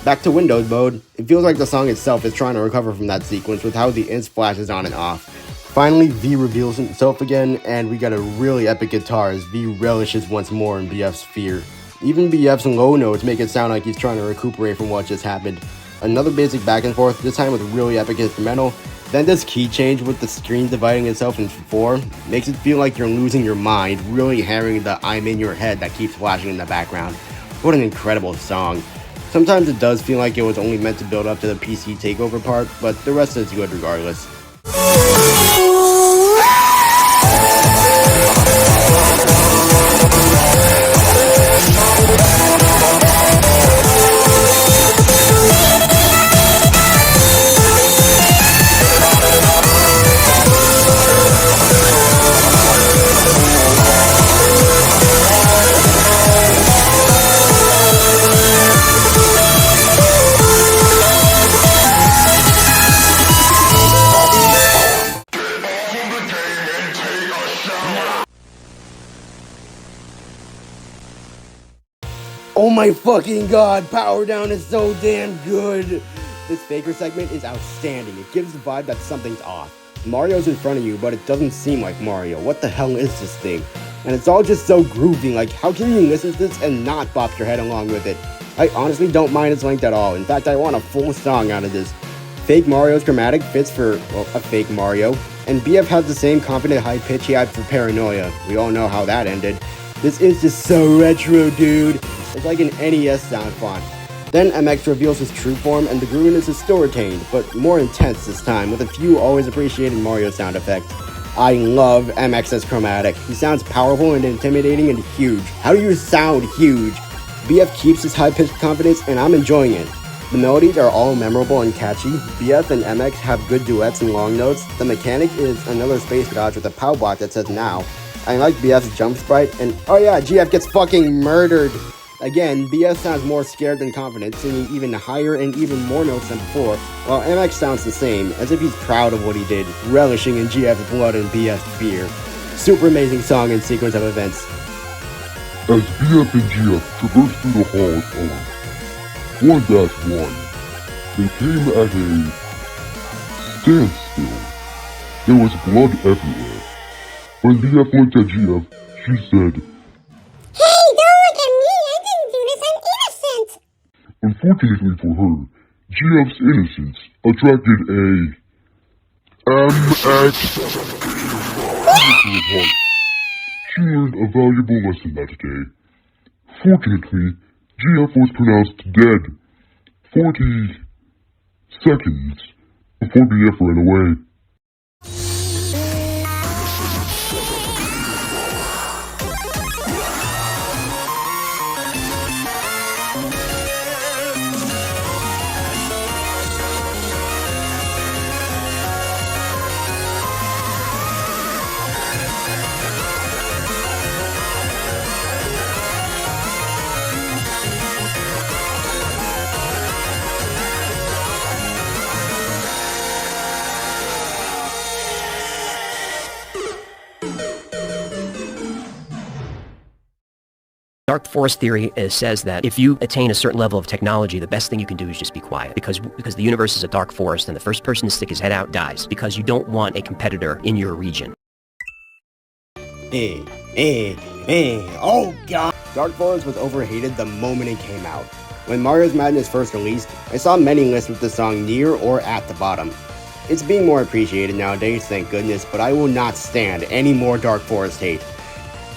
Back to Windows mode, it feels like the song itself is trying to recover from that sequence with how the inst flashes on and off. Finally, V reveals himself again, and we got a really epic guitar as V relishes once more in BF's fear. Even BF's low notes make it sound like he's trying to recuperate from what just happened. Another basic back and forth, this time with a really epic instrumental. Then this key change with the screen dividing itself into 4 makes it feel like you're losing your mind, really hammering the I'm in your head that keeps flashing in the background. What an incredible song. Sometimes it does feel like it was only meant to build up to the PC takeover part, but the rest is good regardless. Oh my fucking god, Powerdown is so damn good! This Faker segment is outstanding. It gives the vibe that something's off. Mario's in front of you, but it doesn't seem like Mario. What the hell is this thing? And it's all just so groovy, like how can you listen to this and not bop your head along with it? I honestly don't mind its length at all. In fact, I want a full song out of this. Fake Mario's chromatic fits for, well, a fake Mario. And BF has the same confident high pitch he had for Paranoia. We all know how that ended. This is just so retro, dude. It's like an NES sound font. Then MX reveals his true form and the grooviness is still retained, but more intense this time with a few always appreciated Mario sound effects. I love MX's chromatic. He sounds powerful and intimidating and huge. How do you sound huge? BF keeps his high-pitched confidence and I'm enjoying it. The melodies are all memorable and catchy. BF and MX have good duets and long notes. The mechanic is another space dodge with a pow block that says now. I like BF's jump sprite and oh yeah, GF gets fucking murdered. Again, BF sounds more scared than confident, singing even higher and even more notes than before, while MX sounds the same, as if he's proud of what he did, relishing in GF's blood and BF's fear. Super amazing song and sequence of events. As BF and GF traverse through the halls of 1-1, they came at a standstill. There was blood everywhere. When BF looked at GF, she said, "Hey, don't look at me! I didn't do this! I'm innocent!" Unfortunately for her, GF's innocence attracted a MX. She learned a valuable lesson that day. Fortunately, GF was pronounced dead 40 seconds before BF ran away. Dark forest theory says that if you attain a certain level of technology, the best thing you can do is just be quiet, because the universe is a dark forest and the first person to stick his head out dies, because you don't want a competitor in your region. Oh god! Dark Forest was overhated the moment it came out. When Mario's Madness first released, I saw many lists with the song near or at the bottom. It's being more appreciated nowadays, thank goodness, but I will not stand any more Dark Forest hate.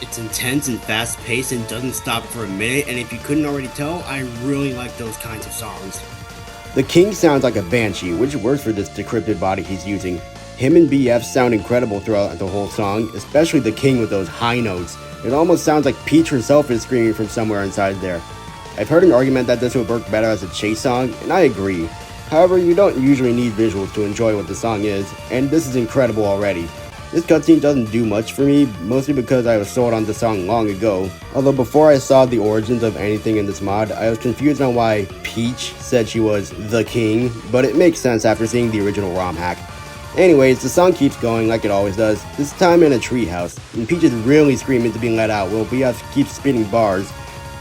It's intense and fast-paced and doesn't stop for a minute, and if you couldn't already tell, I really like those kinds of songs. The King sounds like a banshee, which works for this decrypted body he's using. Him and BF sound incredible throughout the whole song, especially the King with those high notes. It almost sounds like Peach herself is screaming from somewhere inside there. I've heard an argument that this would work better as a chase song, and I agree. However, you don't usually need visuals to enjoy what the song is, and this is incredible already. This cutscene doesn't do much for me, mostly because I was sold on the song long ago. Although before I saw the origins of anything in this mod, I was confused on why Peach said she was the king, but it makes sense after seeing the original ROM hack. Anyways, the song keeps going like it always does, this time in a treehouse, and Peach is really screaming to be let out while BF keeps spitting bars.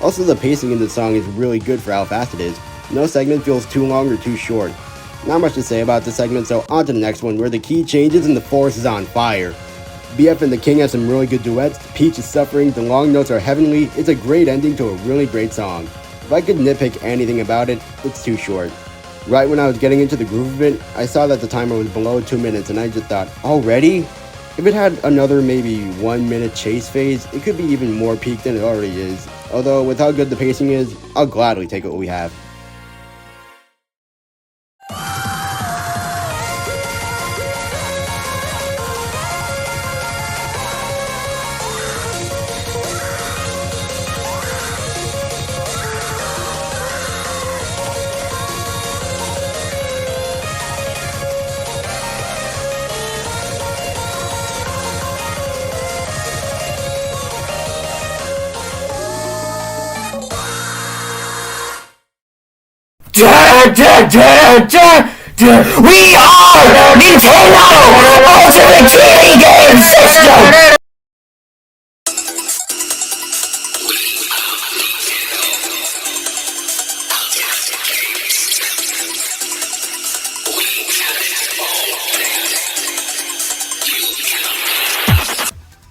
Also, the pacing in the song is really good for how fast it is. No segment feels too long or too short. Not much to say about this segment, so on to the next one where the key changes and the forest is on fire. BF and the King have some really good duets, Peach is suffering, the long notes are heavenly, it's a great ending to a really great song. If I could nitpick anything about it, it's too short. Right when I was getting into the groove of it, I saw that the timer was below 2 minutes and I just thought, already? If it had another maybe 1 minute chase phase, it could be even more peak than it already is. Although with how good the pacing is, I'll gladly take what we have. We are Nintendo Ultimate TV Game System!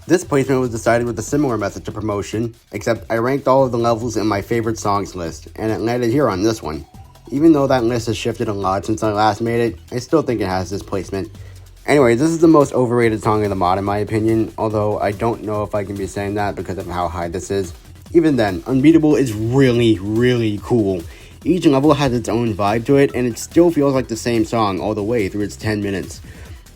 This placement was decided with a similar method to promotion, except I ranked all of the levels in my favorite songs list, and it landed here on this one. Even though that list has shifted a lot since I last made it, I still think it has this placement. Anyway, this is the most overrated song in the mod in my opinion, although I don't know if I can be saying that because of how high this is. Even then, Unbeatable is really, really cool. Each level has its own vibe to it, and it still feels like the same song all the way through its 10 minutes.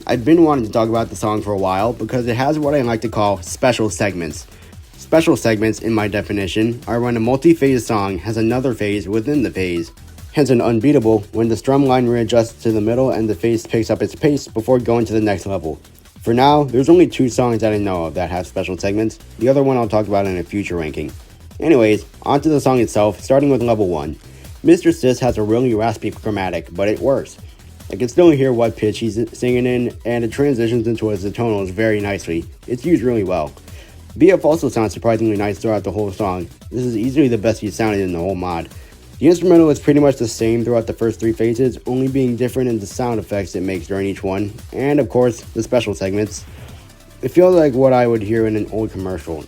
I've been wanting to talk about the song for a while because it has what I like to call special segments. Special segments, in my definition, are when a multi-phase song has another phase within the phase. Hence an Unbeatable when the strum line readjusts to the middle and the phase picks up its pace before going to the next level. For now, there's only 2 songs that I know of that have special segments, the other one I'll talk about in a future ranking. Anyways, onto the song itself, starting with level 1. Mr. Sis has a really raspy chromatic, but it works. I can still hear what pitch he's singing in, and it transitions into his tonals very nicely. It's used really well. BF also sounds surprisingly nice throughout the whole song. This is easily the best he's sounded in the whole mod. The instrumental is pretty much the same throughout the first 3 phases, only being different in the sound effects it makes during each one, and of course, the special segments. It feels like what I would hear in an old commercial.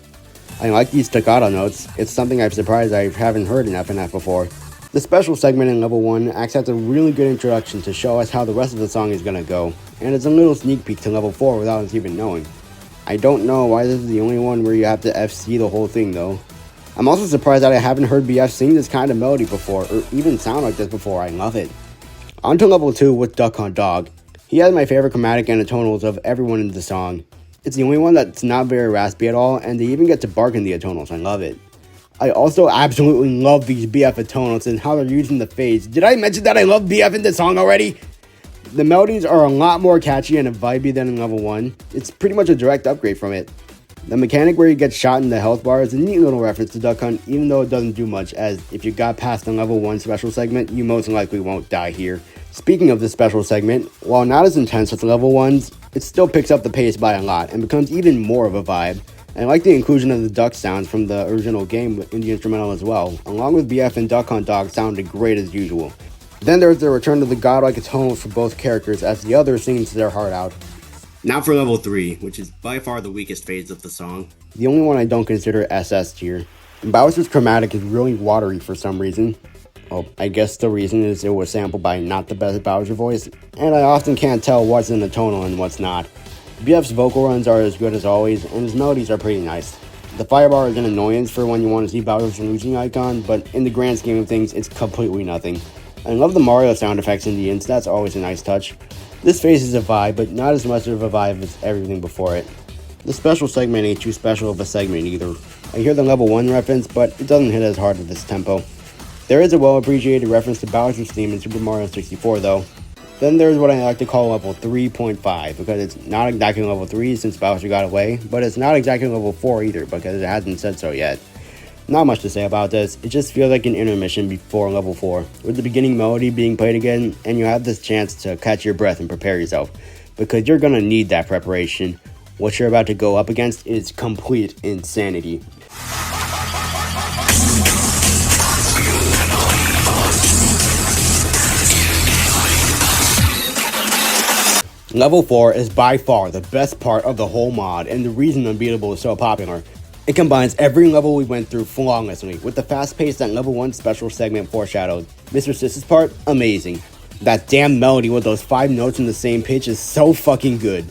I like these staccato notes, it's something I'm surprised I haven't heard in FNF before. The special segment in level 1 acts as a really good introduction to show us how the rest of the song is gonna go, and it's a little sneak peek to level 4 without us even knowing. I don't know why this is the only one where you have to FC the whole thing though. I'm also surprised that I haven't heard BF sing this kind of melody before, or even sound like this before. I love it. On to level 2 with Duck Hunt Dog. He has my favorite chromatic and the tonals of everyone in the song. It's the only one that's not very raspy at all, and they even get to bark in the atonals. I love it. I also absolutely love these BF atonals and how they're used in the phase. Did I mention that I love BF in this song already? The melodies are a lot more catchy and vibey than in level 1. It's pretty much a direct upgrade from it. The mechanic where you get shot in the health bar is a neat little reference to Duck Hunt, even though it doesn't do much, as if you got past the level 1 special segment, you most likely won't die here. Speaking of this special segment, while not as intense as the level 1s, it still picks up the pace by a lot and becomes even more of a vibe. I like the inclusion of the duck sounds from the original game in the instrumental as well, along with BF and Duck Hunt Dog sounded great as usual. Then there's the return to the godlike tonals for both characters as the others sings their heart out. Now for level 3, which is by far the weakest phase of the song. The only one I don't consider SS tier. Bowser's chromatic is really watery for some reason. Well, I guess the reason is it was sampled by not the best Bowser voice, and I often can't tell what's in the tonal and what's not. BF's vocal runs are as good as always, and his melodies are pretty nice. The firebar is an annoyance for when you want to see Bowser's losing icon, but in the grand scheme of things, it's completely nothing. I love the Mario sound effects in the ends, that's always a nice touch. This phase is a vibe, but not as much of a vibe as everything before it. The special segment ain't too special of a segment either. I hear the level 1 reference, but it doesn't hit as hard at this tempo. There is a well appreciated reference to Bowser's theme in Super Mario 64 though. Then there's what I like to call level 3.5, because it's not exactly level 3 since Bowser got away, but it's not exactly level 4 either, because it hasn't said so yet. Not much to say about this, it just feels like an intermission before level 4, with the beginning melody being played again, and you have this chance to catch your breath and prepare yourself, because you're gonna need that preparation. What you're about to go up against is complete insanity. Level 4 is by far the best part of the whole mod, and the reason Unbeatable is so popular. It combines every level we went through flawlessly, with the fast pace that level 1 special segment foreshadowed. Mr. Sis's part, amazing. That damn melody with those 5 notes in the same pitch is so fucking good.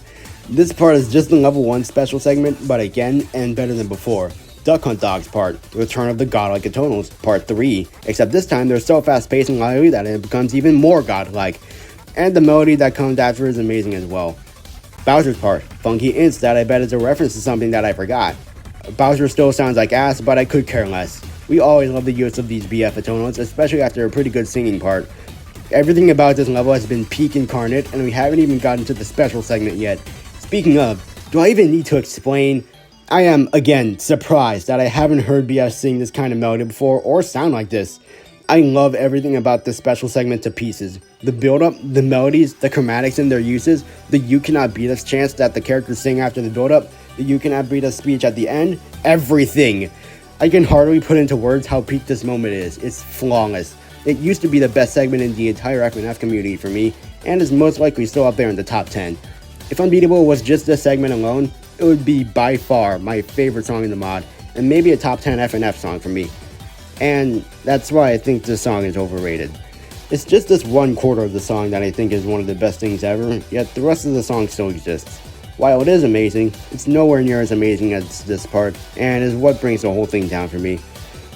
This part is just the level 1 special segment, but again, and better than before. Duck Hunt Dog's part, Return of the Godlike Atonals, part 3, except this time they're so fast paced and lively that it becomes even more godlike. And the melody that comes after is amazing as well. Bowser's part, funky ints that I bet is a reference to something that I forgot. Bowser still sounds like ass, but I could care less. We always love the use of these BF atonals, especially after a pretty good singing part. Everything about this level has been peak incarnate, and we haven't even gotten to the special segment yet. Speaking of, do I even need to explain? I am, again, surprised that I haven't heard BF sing this kind of melody before or sound like this. I love everything about this special segment to pieces. The build-up, the melodies, the chromatics in their uses, the "you cannot beat us" chants that the characters sing after the build-up, the "you cannot beat us" speech at the end, everything. I can hardly put into words how peak this moment is. It's flawless. It used to be the best segment in the entire FNF community for me, and is most likely still up there in the top 10. If Unbeatable was just this segment alone, it would be by far my favorite song in the mod, and maybe a top 10 FNF song for me. And that's why I think this song is overrated. It's just this 1/4 of the song that I think is one of the best things ever, yet the rest of the song still exists. While it is amazing, it's nowhere near as amazing as this part, and is what brings the whole thing down for me.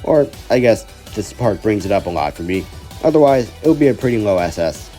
Or, I guess, this part brings it up a lot for me. Otherwise, it would be a pretty low SS.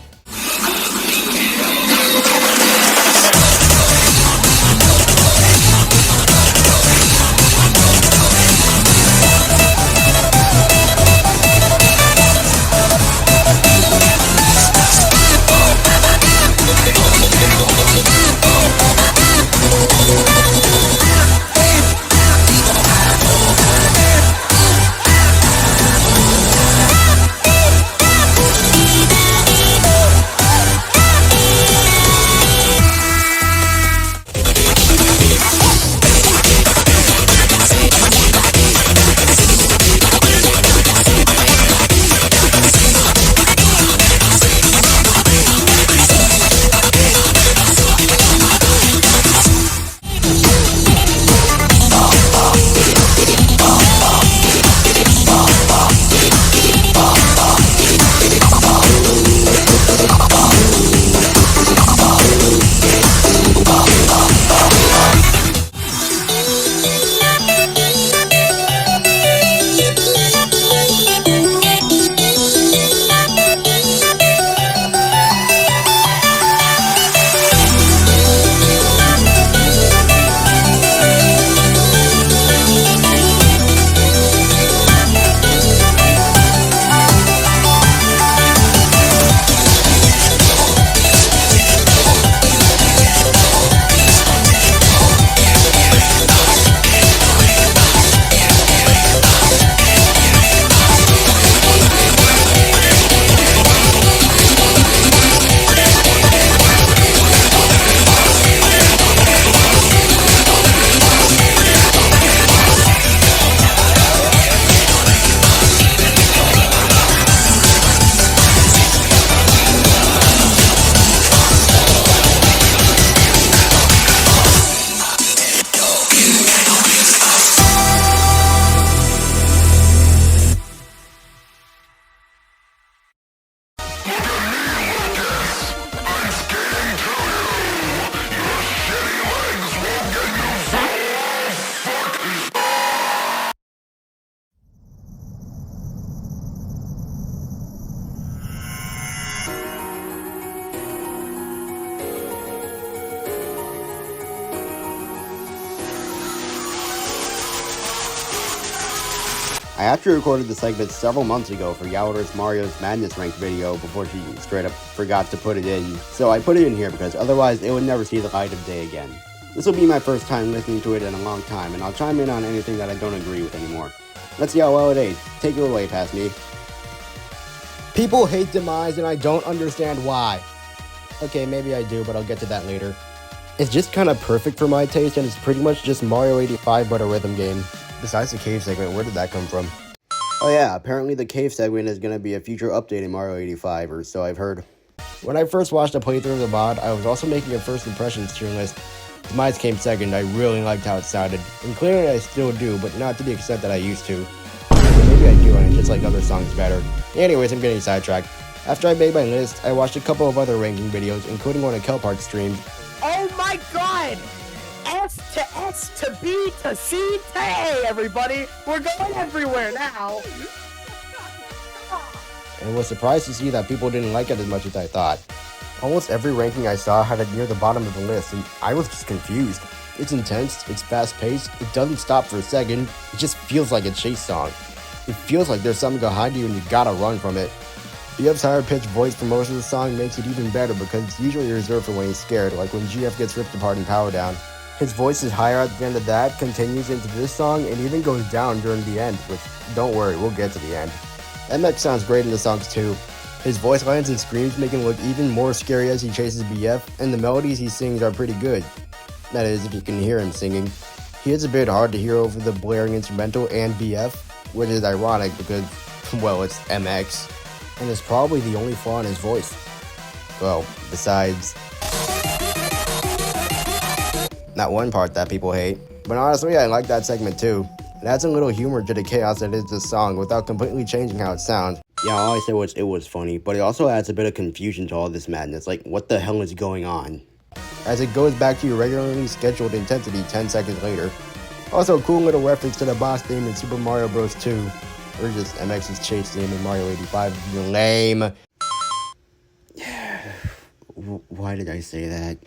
I actually recorded the segment several months ago for Yowler's Mario's Madness Ranked video before she straight up forgot to put it in, so I put it in here because otherwise it would never see the light of day again. This will be my first time listening to it in a long time, and I'll chime in on anything that I don't agree with anymore. Let's see how well it aids. Take it away, past me. People hate Demise and I don't understand why. Okay, maybe I do, but I'll get to that later. It's just kinda perfect for my taste, and it's pretty much just Mario 85 but a rhythm game. Besides the cave segment, where did that come from? Oh yeah, apparently the cave segment is going to be a future update in Mario 85, or so I've heard. When I first watched a playthrough of the mod, I was also making a first impressions tier list. Demise came second. I really liked how it sounded, and clearly I still do, but not to the extent that I used to. Maybe I do, and I just like other songs better. Anyways, I'm getting sidetracked. After I made my list, I watched a couple of other ranking videos, including one of Kelpark's streamed. Oh my god! S to S to B to C to A, everybody! We're going everywhere now! And was surprised to see that people didn't like it as much as I thought. Almost every ranking I saw had it near the bottom of the list, and I was just confused. It's intense, it's fast-paced, it doesn't stop for a second, it just feels like a chase song. It feels like there's something behind you and you gotta run from it. BF's higher-pitched voice for most of the song makes it even better because it's usually reserved for when he's scared, like when GF gets ripped apart in Powerdown. His voice is higher at the end of that, continues into this song, and even goes down during the end, which, don't worry, we'll get to the end. MX sounds great in the songs too. His voice lines and screams make him look even more scary as he chases BF, and the melodies he sings are pretty good. That is, if you can hear him singing. He is a bit hard to hear over the blaring instrumental and BF, which is ironic because, well, it's MX, and is probably the only flaw in his voice. Well, besides that one part that people hate. But honestly, I like that segment too. It adds a little humor to the chaos that is this song without completely changing how it sounds. Yeah, all I said was it was funny, but it also adds a bit of confusion to all this madness, like what the hell is going on? As it goes back to your regularly scheduled intensity 10 seconds later. Also, cool little reference to the boss theme in Super Mario Bros. 2. Or just MX's chase theme in Mario 85. You're lame. Why did I say that?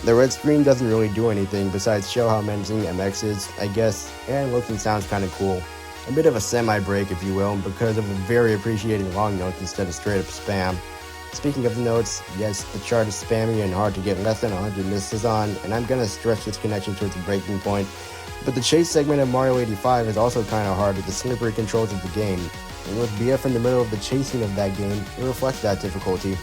The red screen doesn't really do anything besides show how menacing MX is, I guess, and looks and sounds kinda cool. A bit of a semi-break, if you will, because of the very appreciated long notes instead of straight up spam. Speaking of the notes, yes, the chart is spammy and hard to get less than 100 misses on, and I'm gonna stretch this connection towards a breaking point. But the chase segment of Mario 85 is also kinda hard with the slippery controls of the game, and with BF in the middle of the chasing of that game, it reflects that difficulty.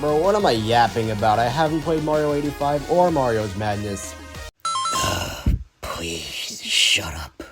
Bro, what am I yapping about? I haven't played Mario 85 or Mario's Madness. Please, shut up.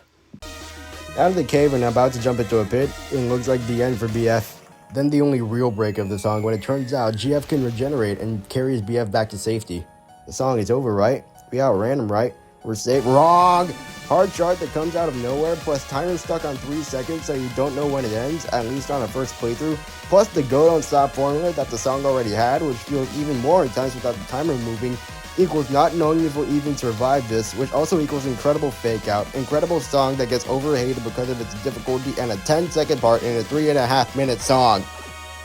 Out of the cave and about to jump into a pit, it looks like the end for BF. Then the only real break of the song when it turns out GF can regenerate and carries BF back to safety. The song is over, right? We outran him, right? We're safe. Wrong! Hard chart that comes out of nowhere, plus timer stuck on 3 seconds so you don't know when it ends, at least on a first playthrough, plus the go don't stop formula that the song already had, which feels even more intense without the timer moving, equals not knowing if we'll even survive this, which also equals incredible fake out, incredible song that gets overhated because of its difficulty, and a 10-second part in a 3.5-minute song.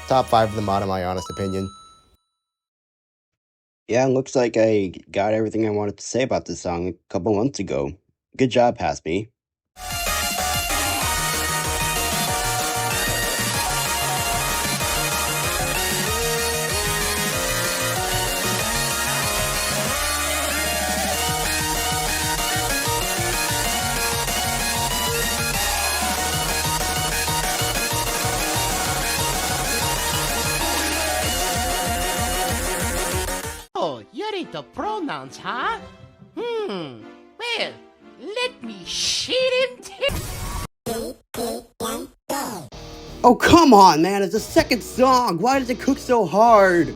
Top 5 of the mod in my honest opinion. Yeah, looks like I got everything I wanted to say about this song a couple months ago. Good job, past me. Oh, you're into pronouns, huh? Well, let me shit him Oh, come on, man. It's the second song. Why does it cook so hard?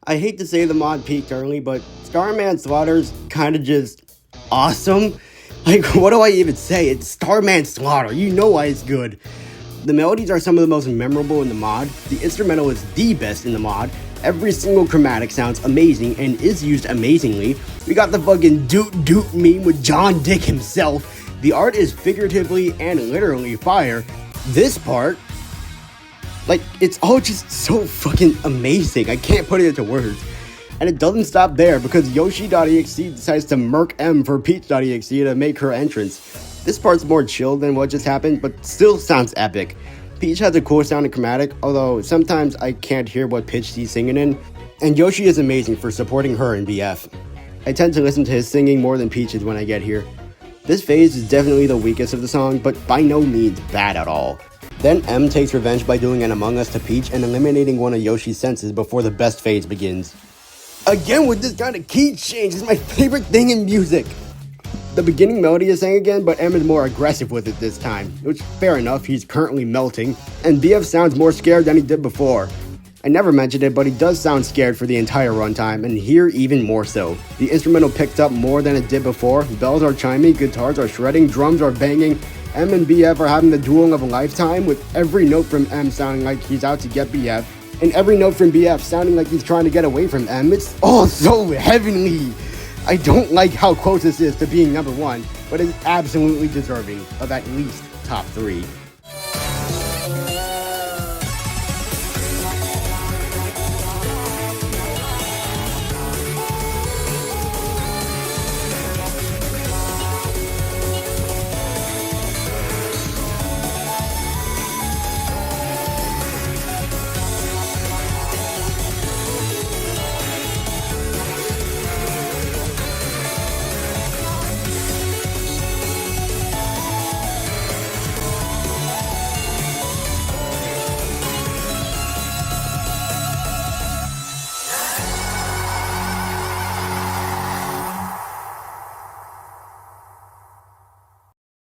I hate to say the mod peaked early, but Starman Slaughter's kind of just awesome. Like, what do I even say? It's Starman Slaughter. You know why it's good. The melodies are some of the most memorable in the mod. The instrumental is the best in the mod. Every single chromatic sounds amazing and is used amazingly. We got the fucking doot doot meme with John Dick himself. The art is figuratively and literally fire. This part, like, it's all just so fucking amazing. I can't put it into words. And it doesn't stop there because Yoshi.exe decides to murk M for Peach.exe to make her entrance. This part's more chill than what just happened, but still sounds epic. Peach has a cool sounding chromatic, although sometimes I can't hear what pitch he's singing in, and Yoshi is amazing for supporting her in BF. I tend to listen to his singing more than Peach's when I get here. This phase is definitely the weakest of the song, but by no means bad at all. Then M takes revenge by doing an Among Us to Peach and eliminating one of Yoshi's senses before the best phase begins. Again with this kind of key change is my favorite thing in music. The beginning melody is sang again, but M is more aggressive with it this time, which fair enough, he's currently melting, and BF sounds more scared than he did before. I never mentioned it, but he does sound scared for the entire runtime, and here even more so. The instrumental picked up more than it did before, bells are chiming, guitars are shredding, drums are banging, M and BF are having the duel of a lifetime, with every note from M sounding like he's out to get BF, and every note from BF sounding like he's trying to get away from M. It's all so heavenly! I don't like how close this is to being number 1, but it's absolutely deserving of at least top 3.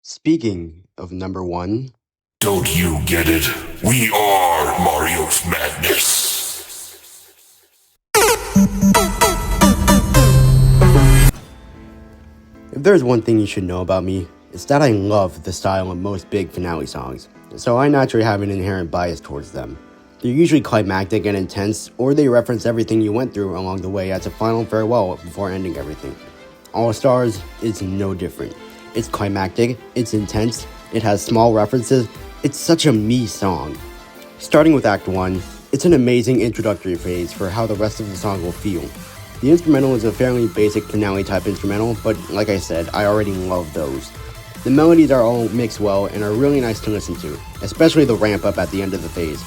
Speaking of number 1... Don't you get it? We are Mario's Madness. If there's one thing you should know about me, it's that I love the style of most big finale songs, so I naturally have an inherent bias towards them. They're usually climactic and intense, or they reference everything you went through along the way as a final farewell before ending everything. All Stars is no different. It's climactic, it's intense, it has small references, it's such a me song. Starting with Act 1, it's an amazing introductory phase for how the rest of the song will feel. The instrumental is a fairly basic finale type instrumental, but like I said, I already love those. The melodies are all mixed well and are really nice to listen to, especially the ramp up at the end of the phase.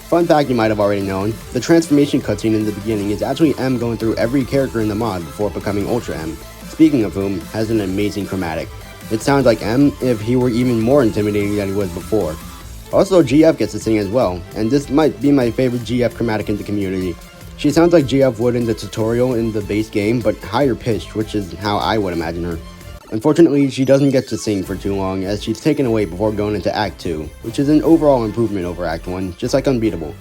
Fun fact you might have already known, the transformation cutscene in the beginning is actually M going through every character in the mod before becoming Ultra M, speaking of whom, has an amazing chromatic. It sounds like M if he were even more intimidating than he was before. Also, GF gets to sing as well, and this might be my favorite GF chromatic in the community. She sounds like GF would in the tutorial in the base game, but higher pitched, which is how I would imagine her. Unfortunately, she doesn't get to sing for too long, as she's taken away before going into Act 2, which is an overall improvement over Act 1, just like Unbeatable.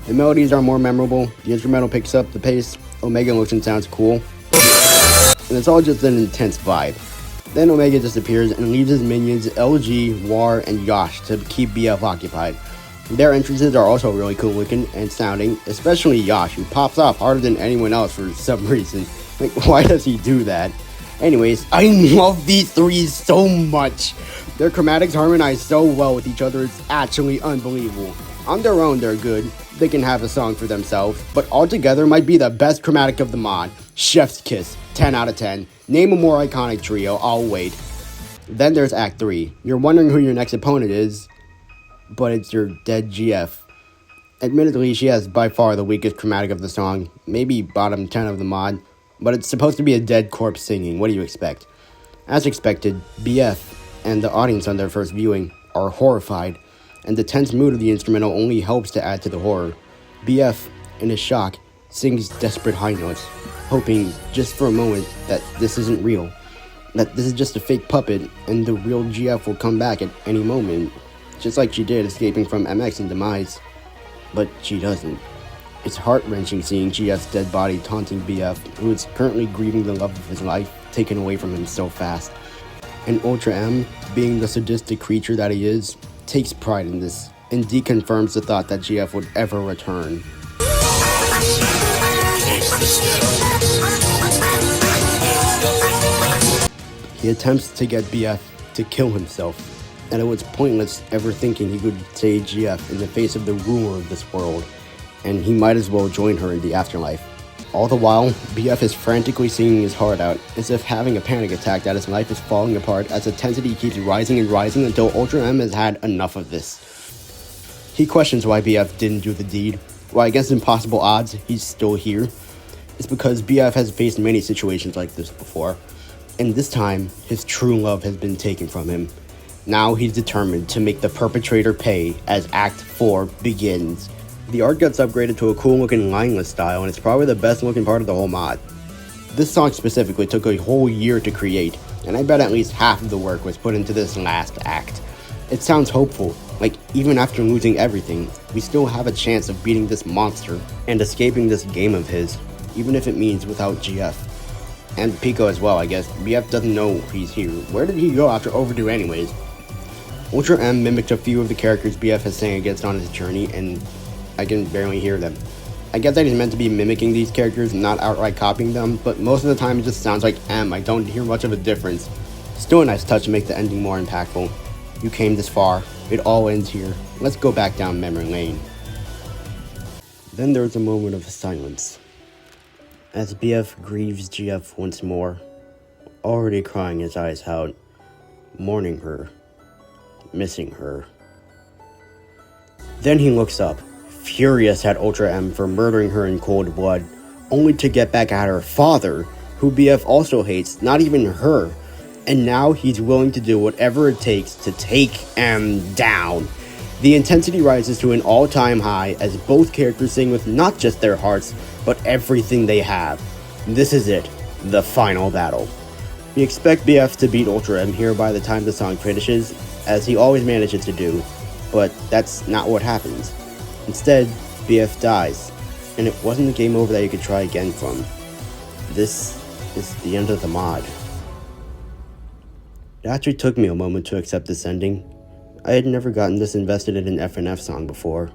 The melodies are more memorable, the instrumental picks up the pace, Omega Motion sounds cool, and it's all just an intense vibe. Then Omega disappears and leaves his minions LG, War, and Yash to keep BF occupied. Their entrances are also really cool looking and sounding, especially Yash, who pops off harder than anyone else for some reason. Like, why does he do that? Anyways, I love these three so much. Their chromatics harmonize so well with each other, it's actually unbelievable. On their own, they're good. They can have a song for themselves, but altogether might be the best chromatic of the mod. Chef's Kiss, 10 out of 10. Name a more iconic trio, I'll wait. Then there's Act 3. You're wondering who your next opponent is, but it's your dead GF. Admittedly, she has by far the weakest chromatic of the song, maybe bottom 10 of the mod, but it's supposed to be a dead corpse singing, what do you expect? As expected, BF and the audience on their first viewing are horrified, and the tense mood of the instrumental only helps to add to the horror. BF, in his shock, sings desperate high notes, hoping just for a moment that this isn't real, that this is just a fake puppet and the real GF will come back at any moment, just like she did escaping from MX and Demise. But she doesn't. It's heart-wrenching seeing GF's dead body taunting BF, who is currently grieving the love of his life taken away from him so fast. And Ultra M, being the sadistic creature that he is, takes pride in this, and deconfirms the thought that GF would ever return. He attempts to get BF to kill himself, and it was pointless ever thinking he could save GF in the face of the ruler of this world, and he might as well join her in the afterlife. All the while, BF is frantically singing his heart out, as if having a panic attack that his life is falling apart as the intensity keeps rising and rising until Ultra M has had enough of this. He questions why BF didn't do the deed, why against impossible odds he's still here. It's because BF has faced many situations like this before, and this time, his true love has been taken from him. Now he's determined to make the perpetrator pay as Act 4 begins. The art gets upgraded to a cool looking lineless style, and it's probably the best looking part of the whole mod. This song specifically took a whole year to create, and I bet at least half of the work was put into this last act. It sounds hopeful, like even after losing everything, we still have a chance of beating this monster and escaping this game of his, even if it means without GF. And Pico as well, I guess. BF doesn't know he's here. Where did he go after Overdue anyways? Ultra M mimicked a few of the characters BF has sang against on his journey, and I can barely hear them. I get that he's meant to be mimicking these characters, not outright copying them, but most of the time it just sounds like M. I don't hear much of a difference. Still a nice touch to make the ending more impactful. You came this far. It all ends here. Let's go back down memory lane. Then there was a moment of silence, as BF grieves GF once more, already crying his eyes out, mourning her, missing her. Then he looks up, furious at Ultra M for murdering her in cold blood, only to get back at her father, who BF also hates, not even her, and now he's willing to do whatever it takes to take M down. The intensity rises to an all-time high as both characters sing with not just their hearts, but everything they have. This is it, the final battle. We expect BF to beat Ultra M here by the time the song finishes, as he always manages to do, but that's not what happens. Instead, BF dies, and it wasn't a game over that you could try again from. This is the end of the mod. It actually took me a moment to accept this ending. I had never gotten this invested in an FNF song before,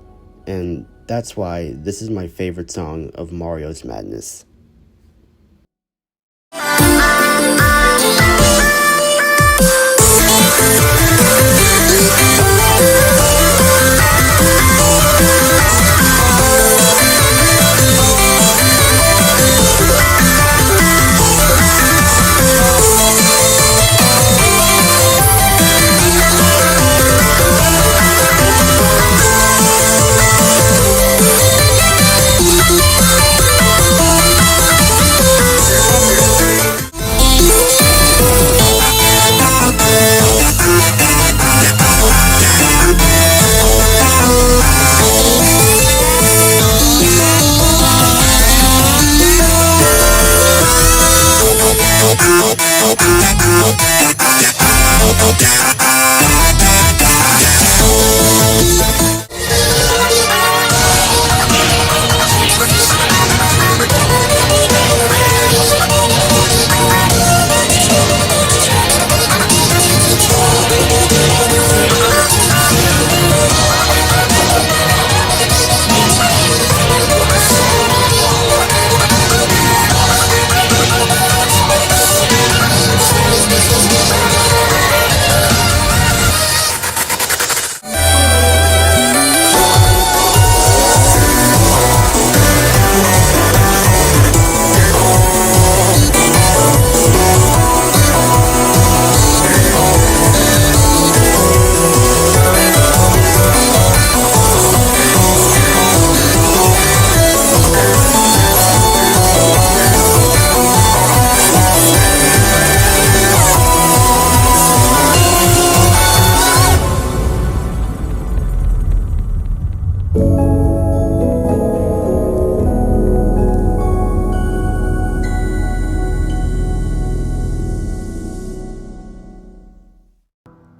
and that's why this is my favorite song of Mario's Madness.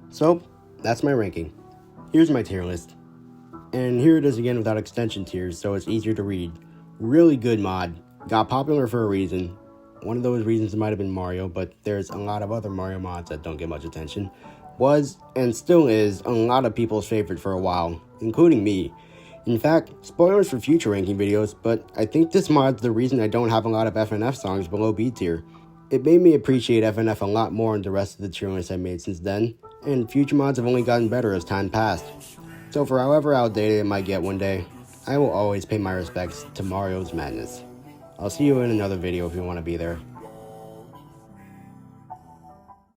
So, that's my ranking. Here's my tier list. And here it is again without extension tiers, so it's easier to read. Really good mod. Got popular for a reason. One of those reasons might have been Mario, but there's a lot of other Mario mods that don't get much attention. Was, and still is, a lot of people's favorite for a while, including me. In fact, spoilers for future ranking videos, but I think this mod's the reason I don't have a lot of FNF songs below B tier. It made me appreciate FNF a lot more than the rest of the tier lists I made since then, and future mods have only gotten better as time passed. So for however outdated it might get one day, I will always pay my respects to Mario's Madness. I'll see you in another video if you want to be there.